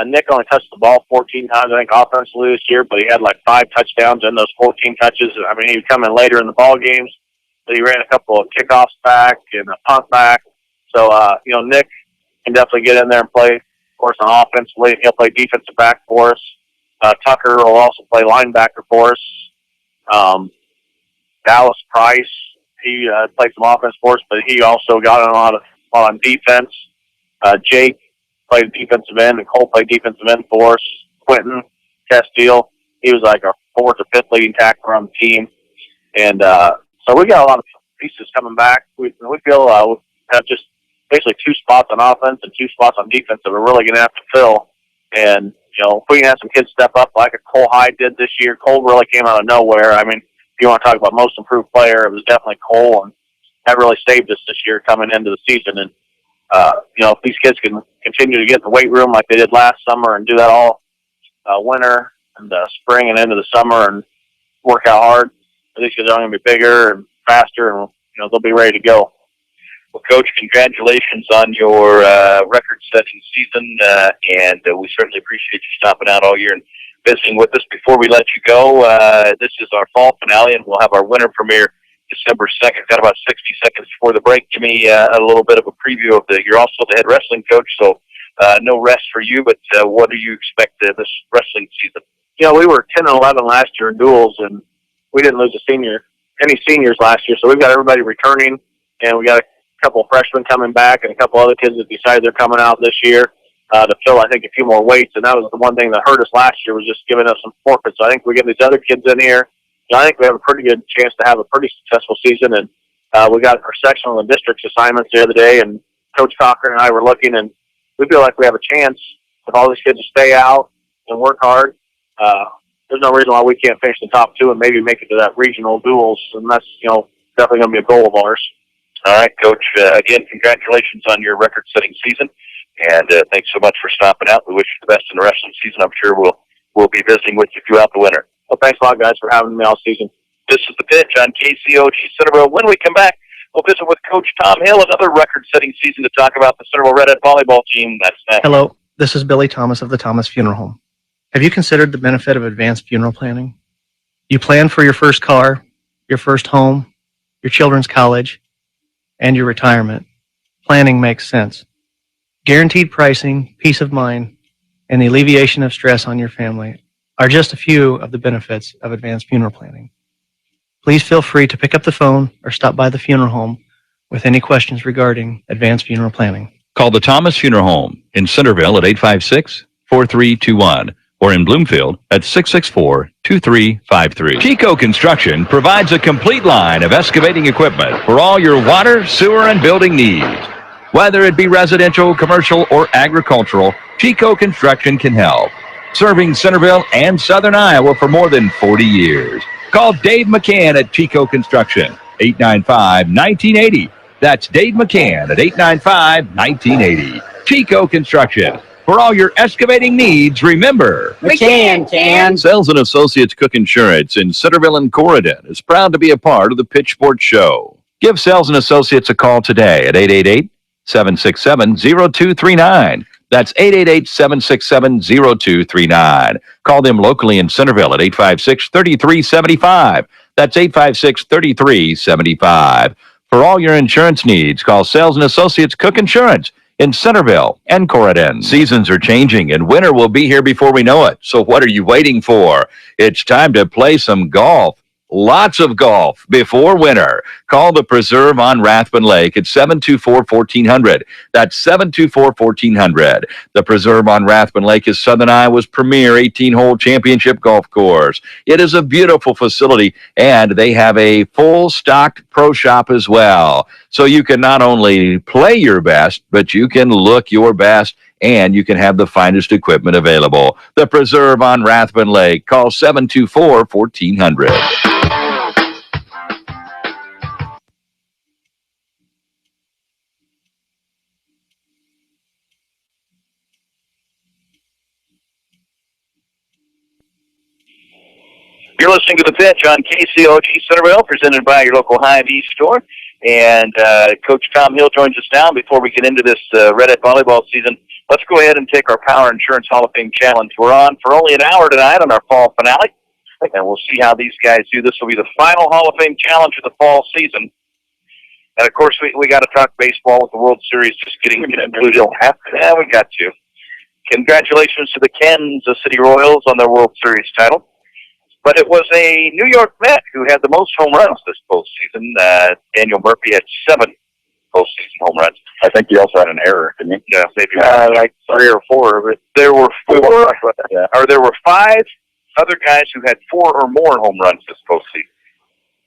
Nick only touched the ball 14 times, I think, offensively this year, but he had like 5 touchdowns in those 14 touches. I mean, he would come in later in the ball games. So he ran a couple of kickoffs back and a punt back. So, Nick can definitely get in there and play, of course, on offensively. He'll play defensive back for us. Tucker will also play linebacker for us. Dallas Price, he played some offense for us, but he also got in a lot on defense. Jake played defensive end, and Cole played defensive end for us. Quentin Castile, he was like our 4th or 5th leading tackler on the team. And so we got a lot of pieces coming back. We feel we have just basically 2 spots on offense and 2 spots on defense that we're really going to have to fill. And, if we can have some kids step up like a Cole Hyde did this year. Cole really came out of nowhere. I mean, if you want to talk about most improved player, it was definitely Cole, and that really saved us this year coming into the season. And, if these kids can continue to get in the weight room like they did last summer and do that all winter and spring and into the summer and work out hard, these kids are going to be bigger and faster, and, they'll be ready to go. Well, Coach, congratulations on your record-setting season, and we certainly appreciate you stopping out all year and visiting with us. Before we let you go, this is our fall finale, and we'll have our winter premiere December 2nd. Got about 60 seconds before the break. Give me a little bit of a preview of you're also the head wrestling coach, so no rest for you, but what do you expect this wrestling season? We were 10 and 11 last year in duels, and we didn't lose any seniors last year, so we've got everybody returning, and we got a couple of freshmen coming back and a couple other kids that decided they're coming out this year to fill, I think, a few more weights. And that was the one thing that hurt us last year, was just giving us some forfeits. So I think we get these other kids in here. I think we have a pretty good chance to have a pretty successful season. And we got our sectional and districts assignments the other day, and Coach Ocker and I were looking, and we feel like we have a chance if all these kids stay out and work hard. There's no reason why we can't finish the top 2 and maybe make it to that regional duels. And that's, definitely going to be a goal of ours. All right, Coach. Again, congratulations on your record-setting season, and thanks so much for stopping out. We wish you the best in the wrestling season. I'm sure we'll be visiting with you throughout the winter. Well, thanks a lot, guys, for having me all season. This is The Pitch on KCOG Centerville. When we come back, we'll visit with Coach Tom Hill, another record-setting season, to talk about the Centerville Redhead volleyball team. That's next. Hello, this is Billy Thomas of the Thomas Funeral Home. Have you considered the benefit of advanced funeral planning? You plan for your first car, your first home, your children's college, and your retirement. Planning makes sense. Guaranteed pricing, peace of mind, and the alleviation of stress on your family are just a few of the benefits of advanced funeral planning. Please feel free to pick up the phone or stop by the funeral home with any questions regarding advanced funeral planning. Call the Thomas Funeral Home in Centerville at 856-4321 or in Bloomfield at 664-2353. Chico Construction provides a complete line of excavating equipment for all your water, sewer, and building needs. Whether it be residential, commercial, or agricultural, Chico Construction can help. Serving Centerville and Southern Iowa for more than 40 years. Call Dave McCann at Chico Construction, 895-1980. That's Dave McCann at 895-1980. Chico Construction. For all your excavating needs, remember, McCann. Sales and Associates Cook Insurance in Centerville and Corridon is proud to be a part of the Pitch Sports Show. Give Sales and Associates a call today at 888-767-0239. That's 888-767-0239. Call them locally in Centerville at 856-3375. That's 856-3375. For all your insurance needs, call Sales and Associates Cook Insurance in Centerville and Corridon. Seasons are changing, and winter will be here before we know it. So what are you waiting for? It's time to play some golf. Lots of golf before winter. Call the Preserve on Rathbun Lake at 724-1400. That's 724-1400. The Preserve on Rathbun Lake is Southern Iowa's premier 18-hole championship golf course. It is a beautiful facility, and they have a full-stocked pro shop as well. So you can not only play your best, but you can look your best, and you can have the finest equipment available. The Preserve on Rathbun Lake. Call 724-1400. You're listening to The Pitch on KCOG Centerville, presented by your local Hy-Vee store. And Coach Tom Hill joins us now. Before we get into this Red Hat volleyball season, let's go ahead and take our Power Insurance Hall of Fame Challenge. We're on for only an hour tonight on our fall finale, and we'll see how these guys do. This will be the final Hall of Fame Challenge of the fall season. And, of course, we got to talk baseball with the World Series just getting concluded. Yeah, we got to. Congratulations to the Kansas City Royals on their World Series title. But it was a New York Met who had the most home runs this postseason. Daniel Murphy had 7 postseason home runs. I think he also had an error, didn't he? Yeah, maybe like 3 or 4. But there were 5 other guys who had 4 or more home runs this postseason.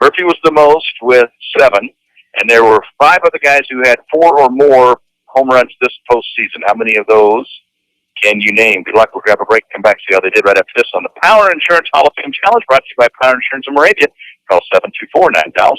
Murphy was the most with 7, and there were 5 other guys who had 4 or more home runs this postseason. How many of those can you name? Good luck. We'll grab a break and come back to see how they did right after this on the Power Insurance Hall of Fame Challenge, brought to you by Power Insurance of Moravia. Call 724-9000.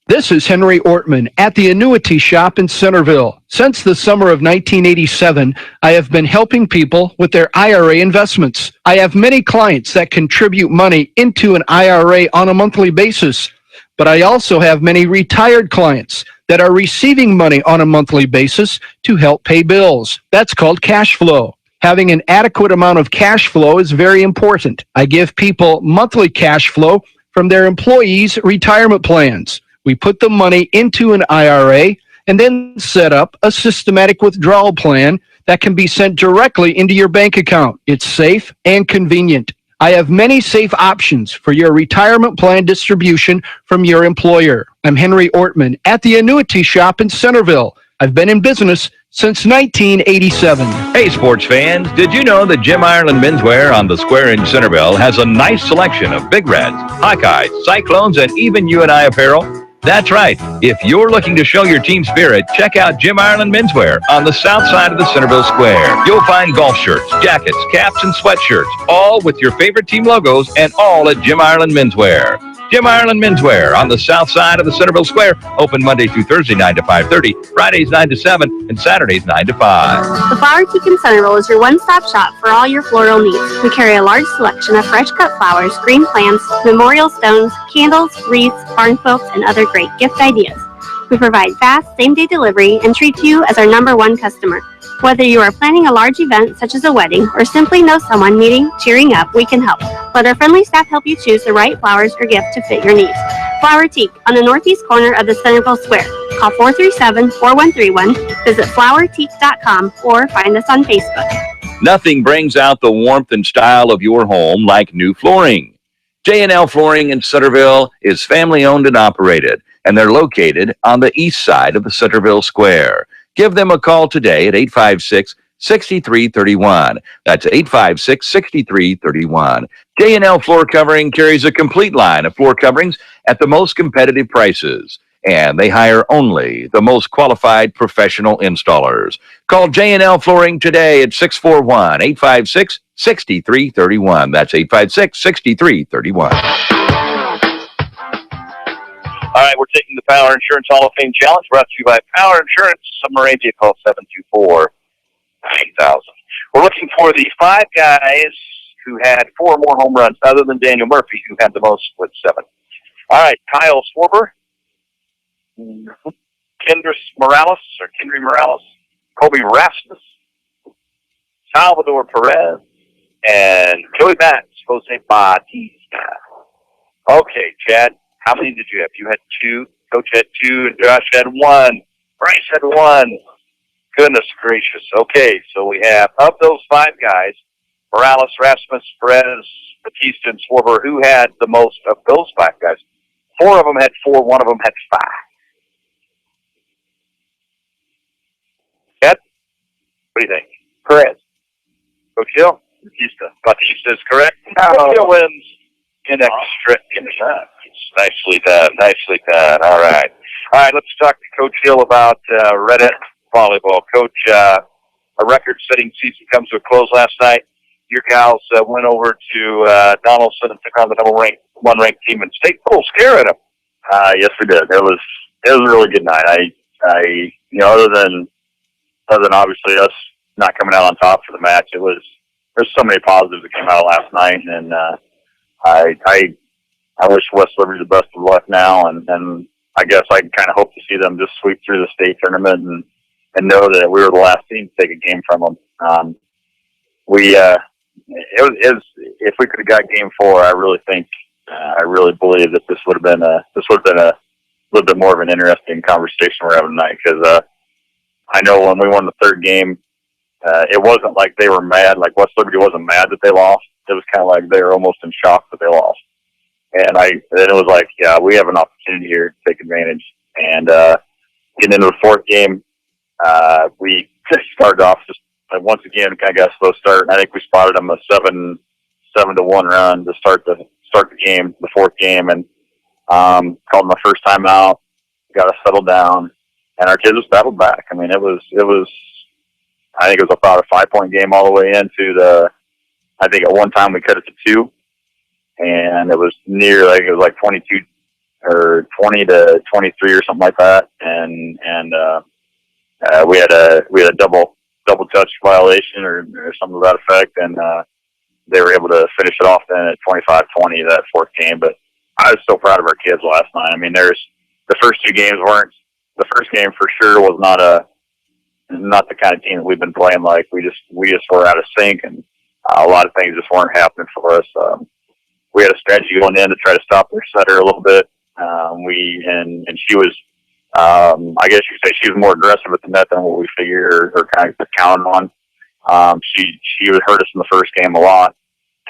This is Henry Ortman at the Annuity Shop in Centerville. Since the summer of 1987, I have been helping people with their IRA investments. I have many clients that contribute money into an IRA on a monthly basis, but I also have many retired clients that are receiving money on a monthly basis to help pay bills. That's called cash flow. Having an adequate amount of cash flow is very important. I give people monthly cash flow from their employees' retirement plans. We put the money into an IRA and then set up a systematic withdrawal plan that can be sent directly into your bank account. It's safe and convenient. I have many safe options for your retirement plan distribution from your employer. I'm Henry Ortman at the Annuity Shop in Centerville. I've been in business since 1987. Hey, sports fans, did you know that Jim Ireland Menswear on the Square in Centerville has a nice selection of Big Reds, Hawkeyes, Cyclones, and even UNI apparel? That's right. If you're looking to show your team spirit, check out Jim Ireland Menswear on the south side of the Centerville Square. You'll find golf shirts, jackets, caps, and sweatshirts, all with your favorite team logos, and all at Jim Ireland Menswear. Jim Ireland Menswear on the south side of the Centerville Square, open Monday through Thursday 9 to 5:30, Fridays 9 to 7, and Saturdays 9 to 5. The Flower Teak in Centerville is your one-stop shop for all your floral needs. We carry a large selection of fresh-cut flowers, green plants, memorial stones, candles, wreaths, barn folks, and other great gift ideas. We provide fast, same-day delivery and treat you as our #1 customer. Whether you are planning a large event such as a wedding or simply know someone needing cheering up, we can help. Let our friendly staff help you choose the right flowers or gift to fit your needs. Flower Teak on the northeast corner of the Centerville Square. Call 437-4131, visit flowerteak.com, or find us on Facebook. Nothing brings out the warmth and style of your home like new flooring. J&L Flooring in Centerville is family-owned and operated, and they're located on the east side of the Centerville Square. Give them a call today at 856-6331. That's 856-6331. J&L Floor Covering carries a complete line of floor coverings at the most competitive prices, and they hire only the most qualified professional installers. Call J&L Flooring today at 641-856-6331. That's 856-6331. All right, we're taking the Power Insurance Hall of Fame Challenge, brought to you by Power Insurance of Moravia. Call 724-9000. We're looking for the 5 guys who had 4 or more home runs, other than Daniel Murphy, who had the most with 7. All right, Kyle Swarber, Kendry Morales, Kobe Rasmus, Salvador Perez, and Joey Matz, Jose Bautista. Okay, Chad. How many did you have? You had 2. Coach had 2, and Josh had 1. Bryce had 1. Goodness gracious. Okay, so we have, of those 5 guys, Morales, Rasmus, Perez, Bautista, and Swarber, who had the most of those 5 guys? 4 of them had 4, 1 of them had 5. Ed? What do you think? Perez. Coach Hill? Bautista is correct. Coach Hill wins in extra innings. Nicely done. Nicely done. All right. All right, let's talk to Coach Hill about Red Hat volleyball. Coach, a record-setting season comes to a close last night. Your gals went over to Donaldson and took on the number 1 ranked team in state. Full scare at them. Yes, we did. It was a really good night. I other than obviously us not coming out on top for the match, there's so many positives that came out last night, and I wish West Liberty the best of luck now, and I guess I kind of hope to see them just sweep through the state tournament and know that we were the last team to take a game from them. It was if we could have got game 4, I really believe that this would have been a little bit more of an interesting conversation we're having tonight, because I know when we won the 3rd game, it wasn't like they were mad. Like West Liberty wasn't mad that they lost. It was kind of like they were almost in shock that they lost. And then it was like, yeah, we have an opportunity here to take advantage. And getting into the 4th game, we started off just once again kind of got a slow start. And I think we spotted them a 7-1 run to start the game, the 4th game, and called my first time out, got us settled down, and our kids just battled back. I mean, it was. I think it was about a 5-point game all the way into the. I think at one time we cut it to 2, and it was near it was like 22 or 20 to 23 or something like that, and we had a double touch violation or something to that effect, and they were able to finish it off then at 25-20 that 4th game. But I was so proud of our kids last night. I mean, the first 2 games weren't. The first game for sure was not the kind of team that we've been playing like. We just were out of sync, and a lot of things just weren't happening for us. We had a strategy going in to try to stop their setter a little bit. And she was, I guess you could say she was more aggressive at the net than what we figured or kind of counted on. She would hurt us in the first game a lot,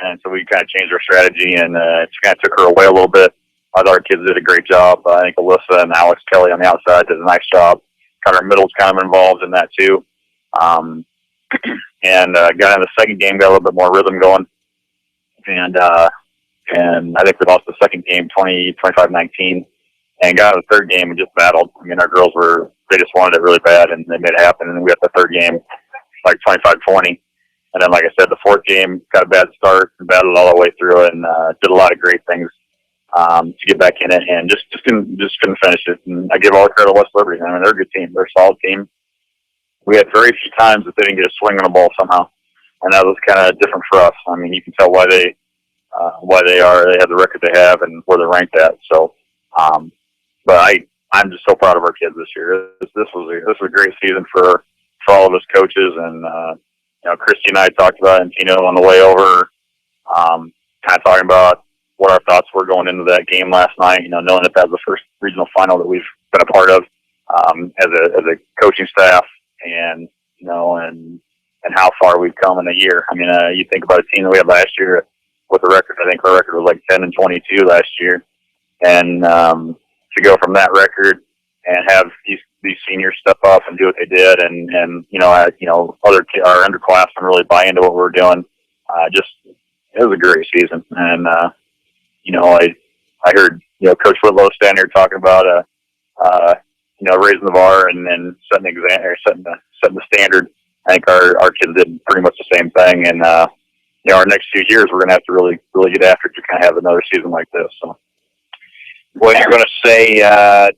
and so we kind of changed our strategy, and it kind of took her away a little bit. I thought our kids did a great job. I think Alyssa and Alex Kelly on the outside did a nice job. Our middle's kind of involved in that too. And got in the second game, got a little bit more rhythm going. And I think we lost the second game 25-19, and got in the 3rd game and just battled. I mean, our girls they just wanted it really bad, and they made it happen. And we got the 3rd game like 25-20. And then, like I said, the 4th game got a bad start and battled all the way through it, and did a lot of great things to get back in it, and just couldn't finish it. And I give all the credit to West Liberty. I mean, they're a good team. They're a solid team. We had very few times that they didn't get a swing on the ball somehow, and that was kind of different for us. I mean, you can tell why they have the record they have and where they're ranked at. So, but I'm just so proud of our kids this year. This was a great season for all of us coaches, and Christy and I talked about it, and Tino on the way over, kind of talking about what our thoughts were going into that game last night, knowing that was the first regional final that we've been a part of, as a coaching staff, and how far we've come in a year. I mean, you think about a team that we had last year with the record. I think our record was like 10-22 last year, and to go from that record and have these seniors step up and do what they did, and our underclassmen really buy into what we're doing. It was a great season, and I heard Coach Whitlow standing here talking about raising the bar and then setting the standard. I think our kids did pretty much the same thing, and our next few years we're going to have to really get after it to kind of have another season like this. So. Well, you're going to say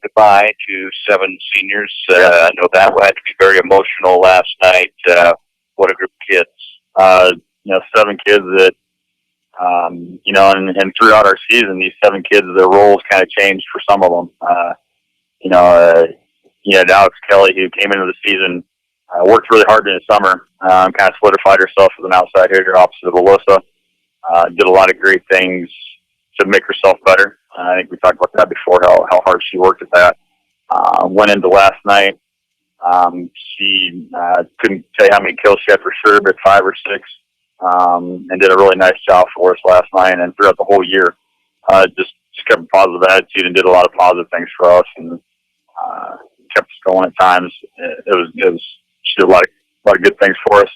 goodbye to 7 seniors. I know that had to be very emotional last night. What a group of kids. 7 kids that, and throughout our season, these 7 kids, their roles kind of changed for some of them. Alex Kelly, who came into the season, worked really hard in the summer, kind of solidified herself as an outside hitter opposite of Alyssa. Did a lot of great things to make herself better. I think we talked about that before, how hard she worked at that. Went into last night. She couldn't tell you how many kills she had for sure, but 5 or 6, and did a really nice job for us last night and throughout the whole year. Just kept a positive attitude and did a lot of positive things for us, and kept us going at times. She did a lot of good things for us.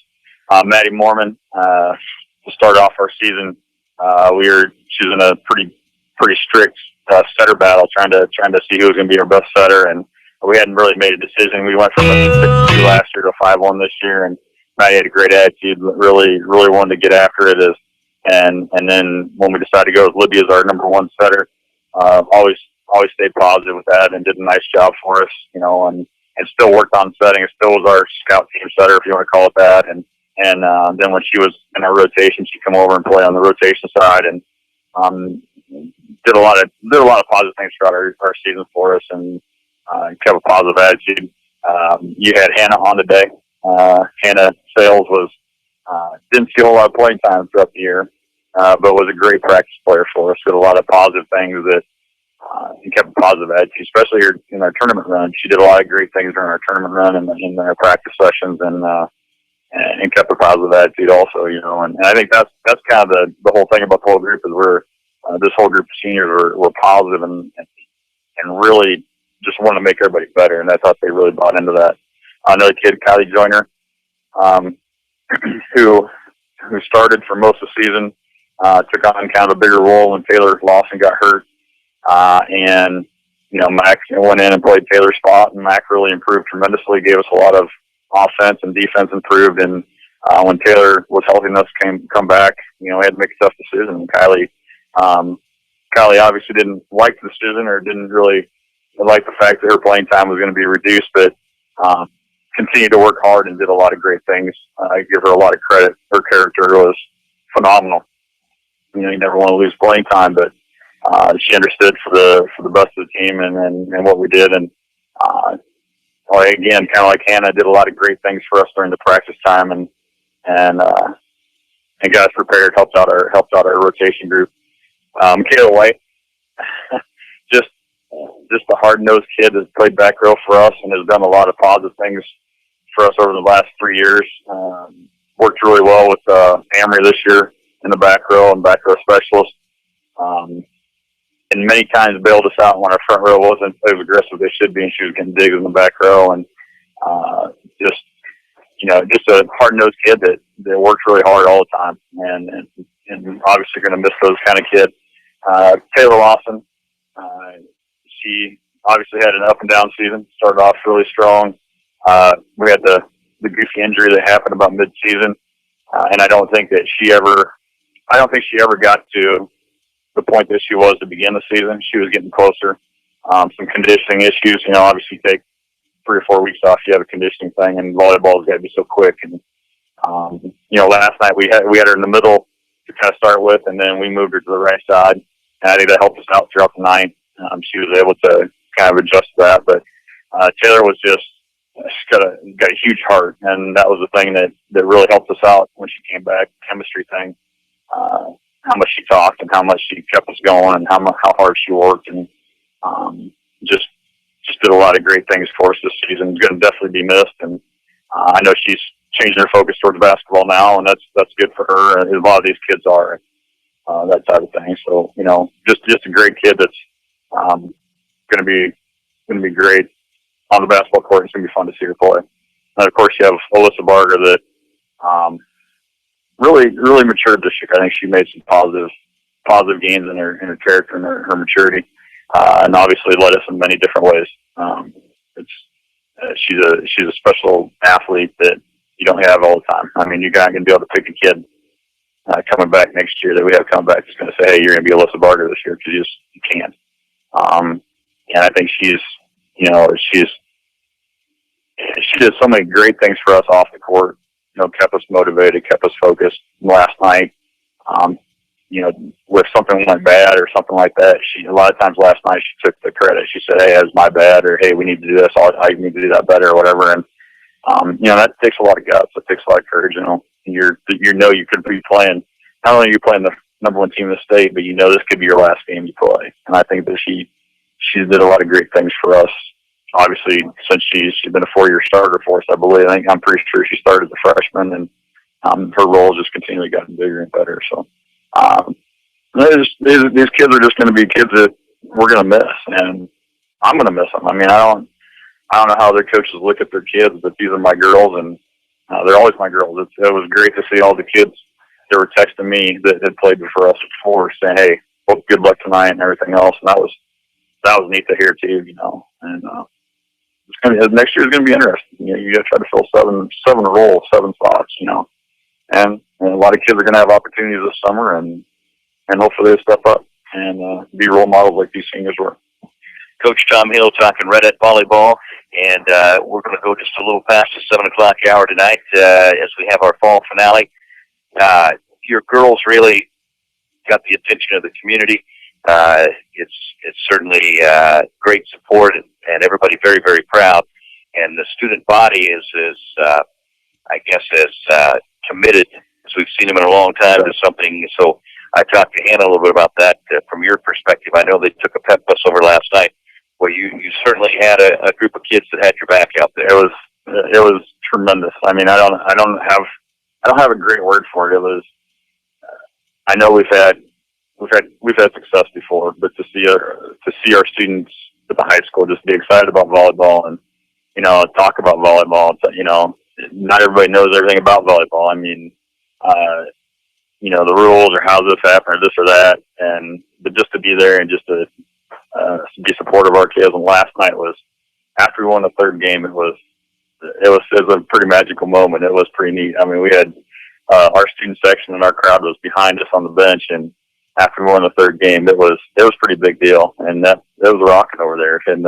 Maddie Mormon, to start off our season, she was in a pretty strict setter battle, trying to see who was going to be our best setter, and we hadn't really made a decision. We went from a 6-2 last year to a 5-1 this year, and Maddie had a great attitude, really wanted to get after it. And then when we decided to go with Libby as our number 1 setter, always stayed positive with that and did a nice job for us, and still worked on setting. It still was our scout team setter, if you want to call it that. And then when she was in our rotation, she'd come over and play on the rotation side, and did a lot of positive things throughout our season for us, and kept a positive attitude. You had Hannah on today. Hannah Sales didn't see a whole lot of playing time throughout the year, but was a great practice player for us. Did a lot of positive things that and kept a positive attitude, especially in our tournament run. She did a lot of great things during our tournament run and in our practice sessions, and kept a positive attitude also, and I think that's kind of the whole thing about the whole group is this whole group of seniors were positive and really just wanted to make everybody better, and I thought they really bought into that. Another kid, Kylie Joyner, who started for most of the season, took on kind of a bigger role when Taylor Lawson got hurt, and Mac went in and played Taylor's spot, and Mac really improved tremendously, gave us a lot of offense and defense improved, and when Taylor was helping us come back, we had to make a tough decision. And Kylie obviously didn't like the decision or didn't really like the fact that her playing time was going to be reduced, but continued to work hard and did a lot of great things. I give her a lot of credit. Her character was phenomenal. You never want to lose playing time, but she understood for the best of the team and what we did. And again, kind of like Hannah, did a lot of great things for us during the practice time and got us prepared. Helped out our rotation group. Kayla White, just a hard-nosed kid that's played back row for us and has done a lot of positive things for us over the last 3 years. Worked really well with Amory this year in the back row and back row specialist. And many times bailed us out when our front row wasn't as aggressive as they should be, and she was getting digs in the back row. And just a hard-nosed kid that works really hard all the time, and obviously going to miss those kind of kids. Taylor Lawson, she obviously had an up and down season. Started off really strong. We had the goofy injury that happened about mid-season, and I don't think she ever got to the point that she was to begin the season. She was getting closer. Some conditioning issues. Obviously you take 3 or 4 weeks off, you have a conditioning thing, and volleyball's got to be so quick. And last night we had her in the middle to kind of start with, and then we moved her to the right side, and I think that helped us out throughout the night. She was able to kind of adjust to that, but Taylor was she's got a huge heart, and that was the thing that really helped us out when she came back. Chemistry thing, how much she talked and how much she kept us going, and how hard she worked, and just did a lot of great things for us this season. Going to definitely be missed, and I know she's changing her focus towards basketball now, and that's good for her. And a lot of these kids are that type of thing. So just a great kid that's going to be great on the basketball court. It's going to be fun to see her play. And of course, you have Alyssa Barger that really matured this year. I think she made some positive gains in her character and her maturity, and obviously led us in many different ways. She's a special athlete that you don't have all the time. I mean, you're not going to be able to pick a kid coming back next year that we have coming back that's going to say, hey, you're going to be Alyssa Barger this year, because you can't. And I think she did so many great things for us off the court. Kept us motivated, kept us focused. Last night, where something went bad or something like that, a lot of times last night she took the credit. She said, hey, that's my bad, or hey, we need to do this. I need to do that better, or whatever. And that takes a lot of guts. It takes a lot of courage. You could be playing. Not only are you playing the number 1 team in the state, but this could be your last game you play. And I think that she did a lot of great things for us. Obviously, since she's been a 4-year starter for us, I believe. I'm pretty sure she started as a freshman, and her role has just continually gotten bigger and better. So these kids are just going to be kids that we're going to miss, and I'm going to miss them. I mean, I don't know how their coaches look at their kids, but these are my girls, and they're always my girls. It was great to see all the kids that were texting me that had played for us before, saying, "Hey, well, good luck tonight," and everything else. And that was neat to hear too, And next year is going to be interesting. You got to try to fill seven roles, 7 spots, and a lot of kids are going to have opportunities this summer, and hopefully they step up and be role models like these seniors were. Coach Tom Hill talking Red Hat volleyball, and we're going to go just a little past the 7 o'clock hour tonight as we have our fall finale. Your girls really got the attention of the community. It's certainly great support, and everybody very, very proud. And the student body is I guess, as committed as we've seen them in a long time to something. So I talked to Hannah a little bit about that from your perspective. I know they took a pep bus over last night. Well, you certainly had a group of kids that had your back out there. It was tremendous. I mean, I don't have a great word for it. It was. I know we've had success before, but to see our students at the high school just be excited about volleyball and talk about volleyball. Not everybody knows everything about volleyball. I mean, the rules or how this happened or this or that, but just to be there and just to be supportive of our kids. And last night was, after we won the third game, it was a pretty magical moment. It was pretty neat. I mean, we had our student section and our crowd was behind us on the bench, and after we won the third game, it was a pretty big deal, and it was rocking over there. And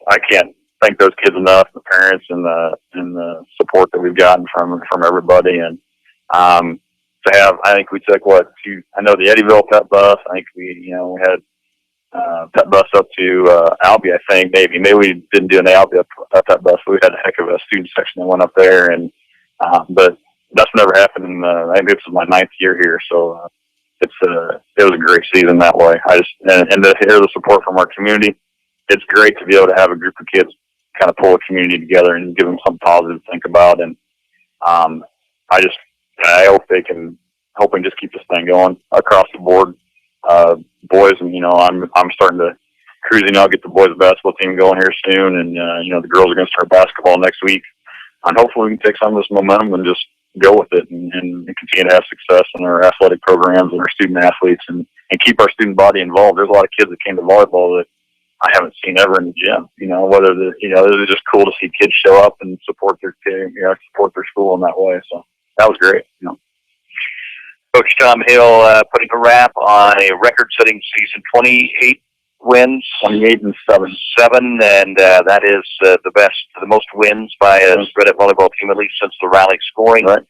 I can't thank those kids enough, the parents and the support that we've gotten from everybody. And I think we took I know the Eddyville pep bus. I think we had pep bus up to Albee. I think maybe we didn't do an Albee pep bus. But we had a heck of a student section that went up there, and but that's never happened. I think this is my 9th year here, so it was a great season that way. And to hear the support from our community, it's great to be able to have a group of kids kind of pull a community together and give them something positive to think about. And I hope they can just keep this thing going across the board. Boys, and I'm starting to cruising. I'll get the boys basketball team going here soon, and the girls are going to start basketball next week. And hopefully we can take some of this momentum and just go with it and continue to have success in our athletic programs and our student athletes and keep our student body involved. There's a lot of kids that came to volleyball that I haven't seen ever in the gym. It's just cool to see kids show up and support their team, support their school in that way. So that was great. Coach Tom Hill putting a wrap on a record-setting season, 28 wins, 28 and 7, and that is the most wins by a Red Hat volleyball team, at least since the rally scoring. Right.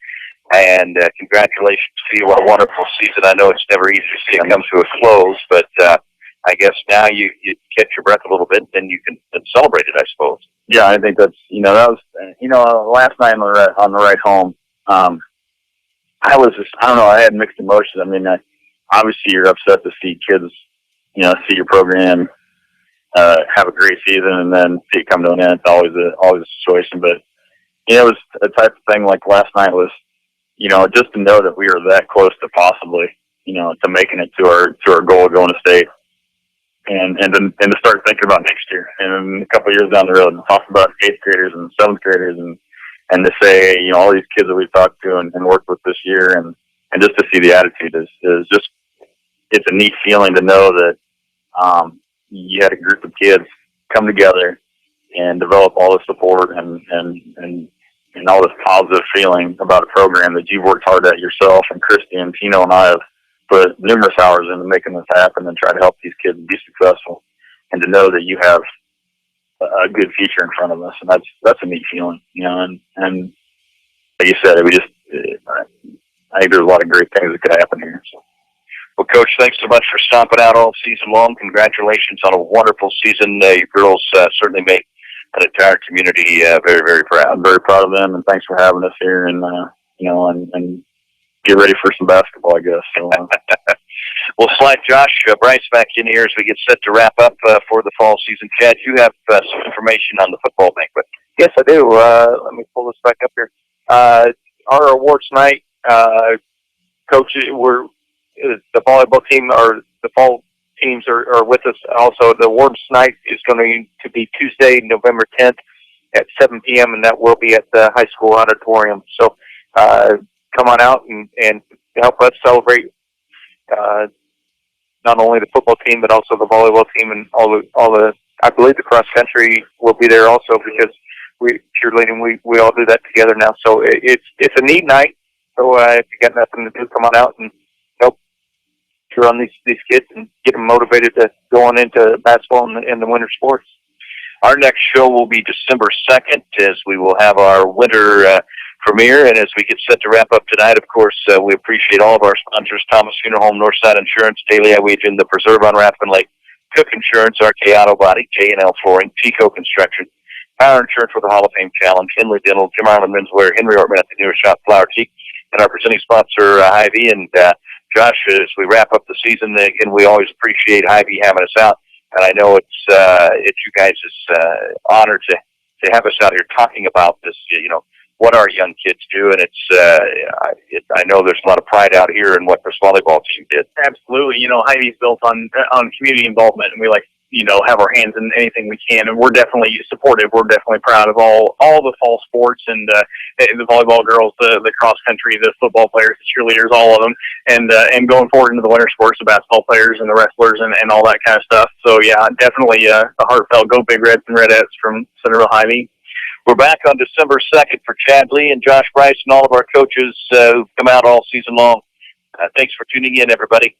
And congratulations to you. What a wonderful season. I know it's never easy to see it come to a close, but I guess now you catch your breath a little bit, and you can celebrate it, I suppose. Yeah, I think that's, that was, last night on the ride home, I was just, I don't know, I had mixed emotions. I mean, obviously you're upset to see kids, see your program have a great season and then see it come to an end. It's always a situation, but it was a type of thing like last night was, just to know that we were that close to possibly, to making it to our goal of going to state, and to start thinking about next year and a couple of years down the road and talk about 8th graders and 7th graders and to say, all these kids that we've talked to and worked with this year and just to see the attitude is just, it's a neat feeling to know that you had a group of kids come together and develop all the support and all this positive feeling about a program that you've worked hard at yourself, and Christy and Tino and I have put numerous hours into making this happen and try to help these kids be successful, and to know that you have a good future in front of us, and that's a neat feeling, and like you said, I think there's a lot of great things that could happen here. So. Well, Coach, thanks so much for stomping out all season long. Congratulations on a wonderful season. Your girls certainly made an entire community very, very proud. I'm very proud of them, and thanks for having us here, and and get ready for some basketball, I guess. So, we'll slide Josh Bryce back in here as we get set to wrap up for the fall season. Chad, you have some information on the football banquet. Yes, I do. Let me pull this back up here. Our awards night, Coach, the volleyball team or the fall teams are with us. Also, the awards night is going to be Tuesday, November 10th at 7 p.m., and that will be at the high school auditorium. So come on out and help us celebrate not only the football team but also the volleyball team and all the. I believe the cross country will be there also because cheerleading we all do that together now. So it's a neat night. So if you got nothing to do, come on out and help cheer on these kids and get them motivated to go on into basketball and the winter sports. Our next show will be December 2nd as we will have our winter premiere. And as we get set to wrap up tonight, of course, we appreciate all of our sponsors: Thomas Funeral Home, Northside Insurance, Daily Iowegian, The Preserve on Rathbun Lake, Cook Insurance, RK Auto Body, J&L Flooring, Tico Construction, Power Insurance with the Hall of Fame Challenge, Henley Dental, Tim Ireland Menswear, Henry Ortman at the Newer Shop, Flower Teak, and our presenting sponsor, Hy-Vee. And Josh, as we wrap up the season, again, we always appreciate Hy-Vee having us out. And I know it's you guys' honor to have us out here talking about this, what our young kids do. And I know there's a lot of pride out here in what this volleyball team did. Absolutely. Hy-Vee's built on community involvement, and we like, have our hands in anything we can, and we're definitely supportive. We're definitely proud of all the fall sports, and the volleyball girls, the cross country, the football players, the cheerleaders, all of them, and going forward into the winter sports, the basketball players and the wrestlers and all that kind of stuff. So yeah, definitely a heartfelt go Big Reds and Redettes from Centerville Hy-Vee. We're back on December 2nd for Chad Lee and Josh Bryce and all of our coaches who've come out all season long. Thanks for tuning in, everybody.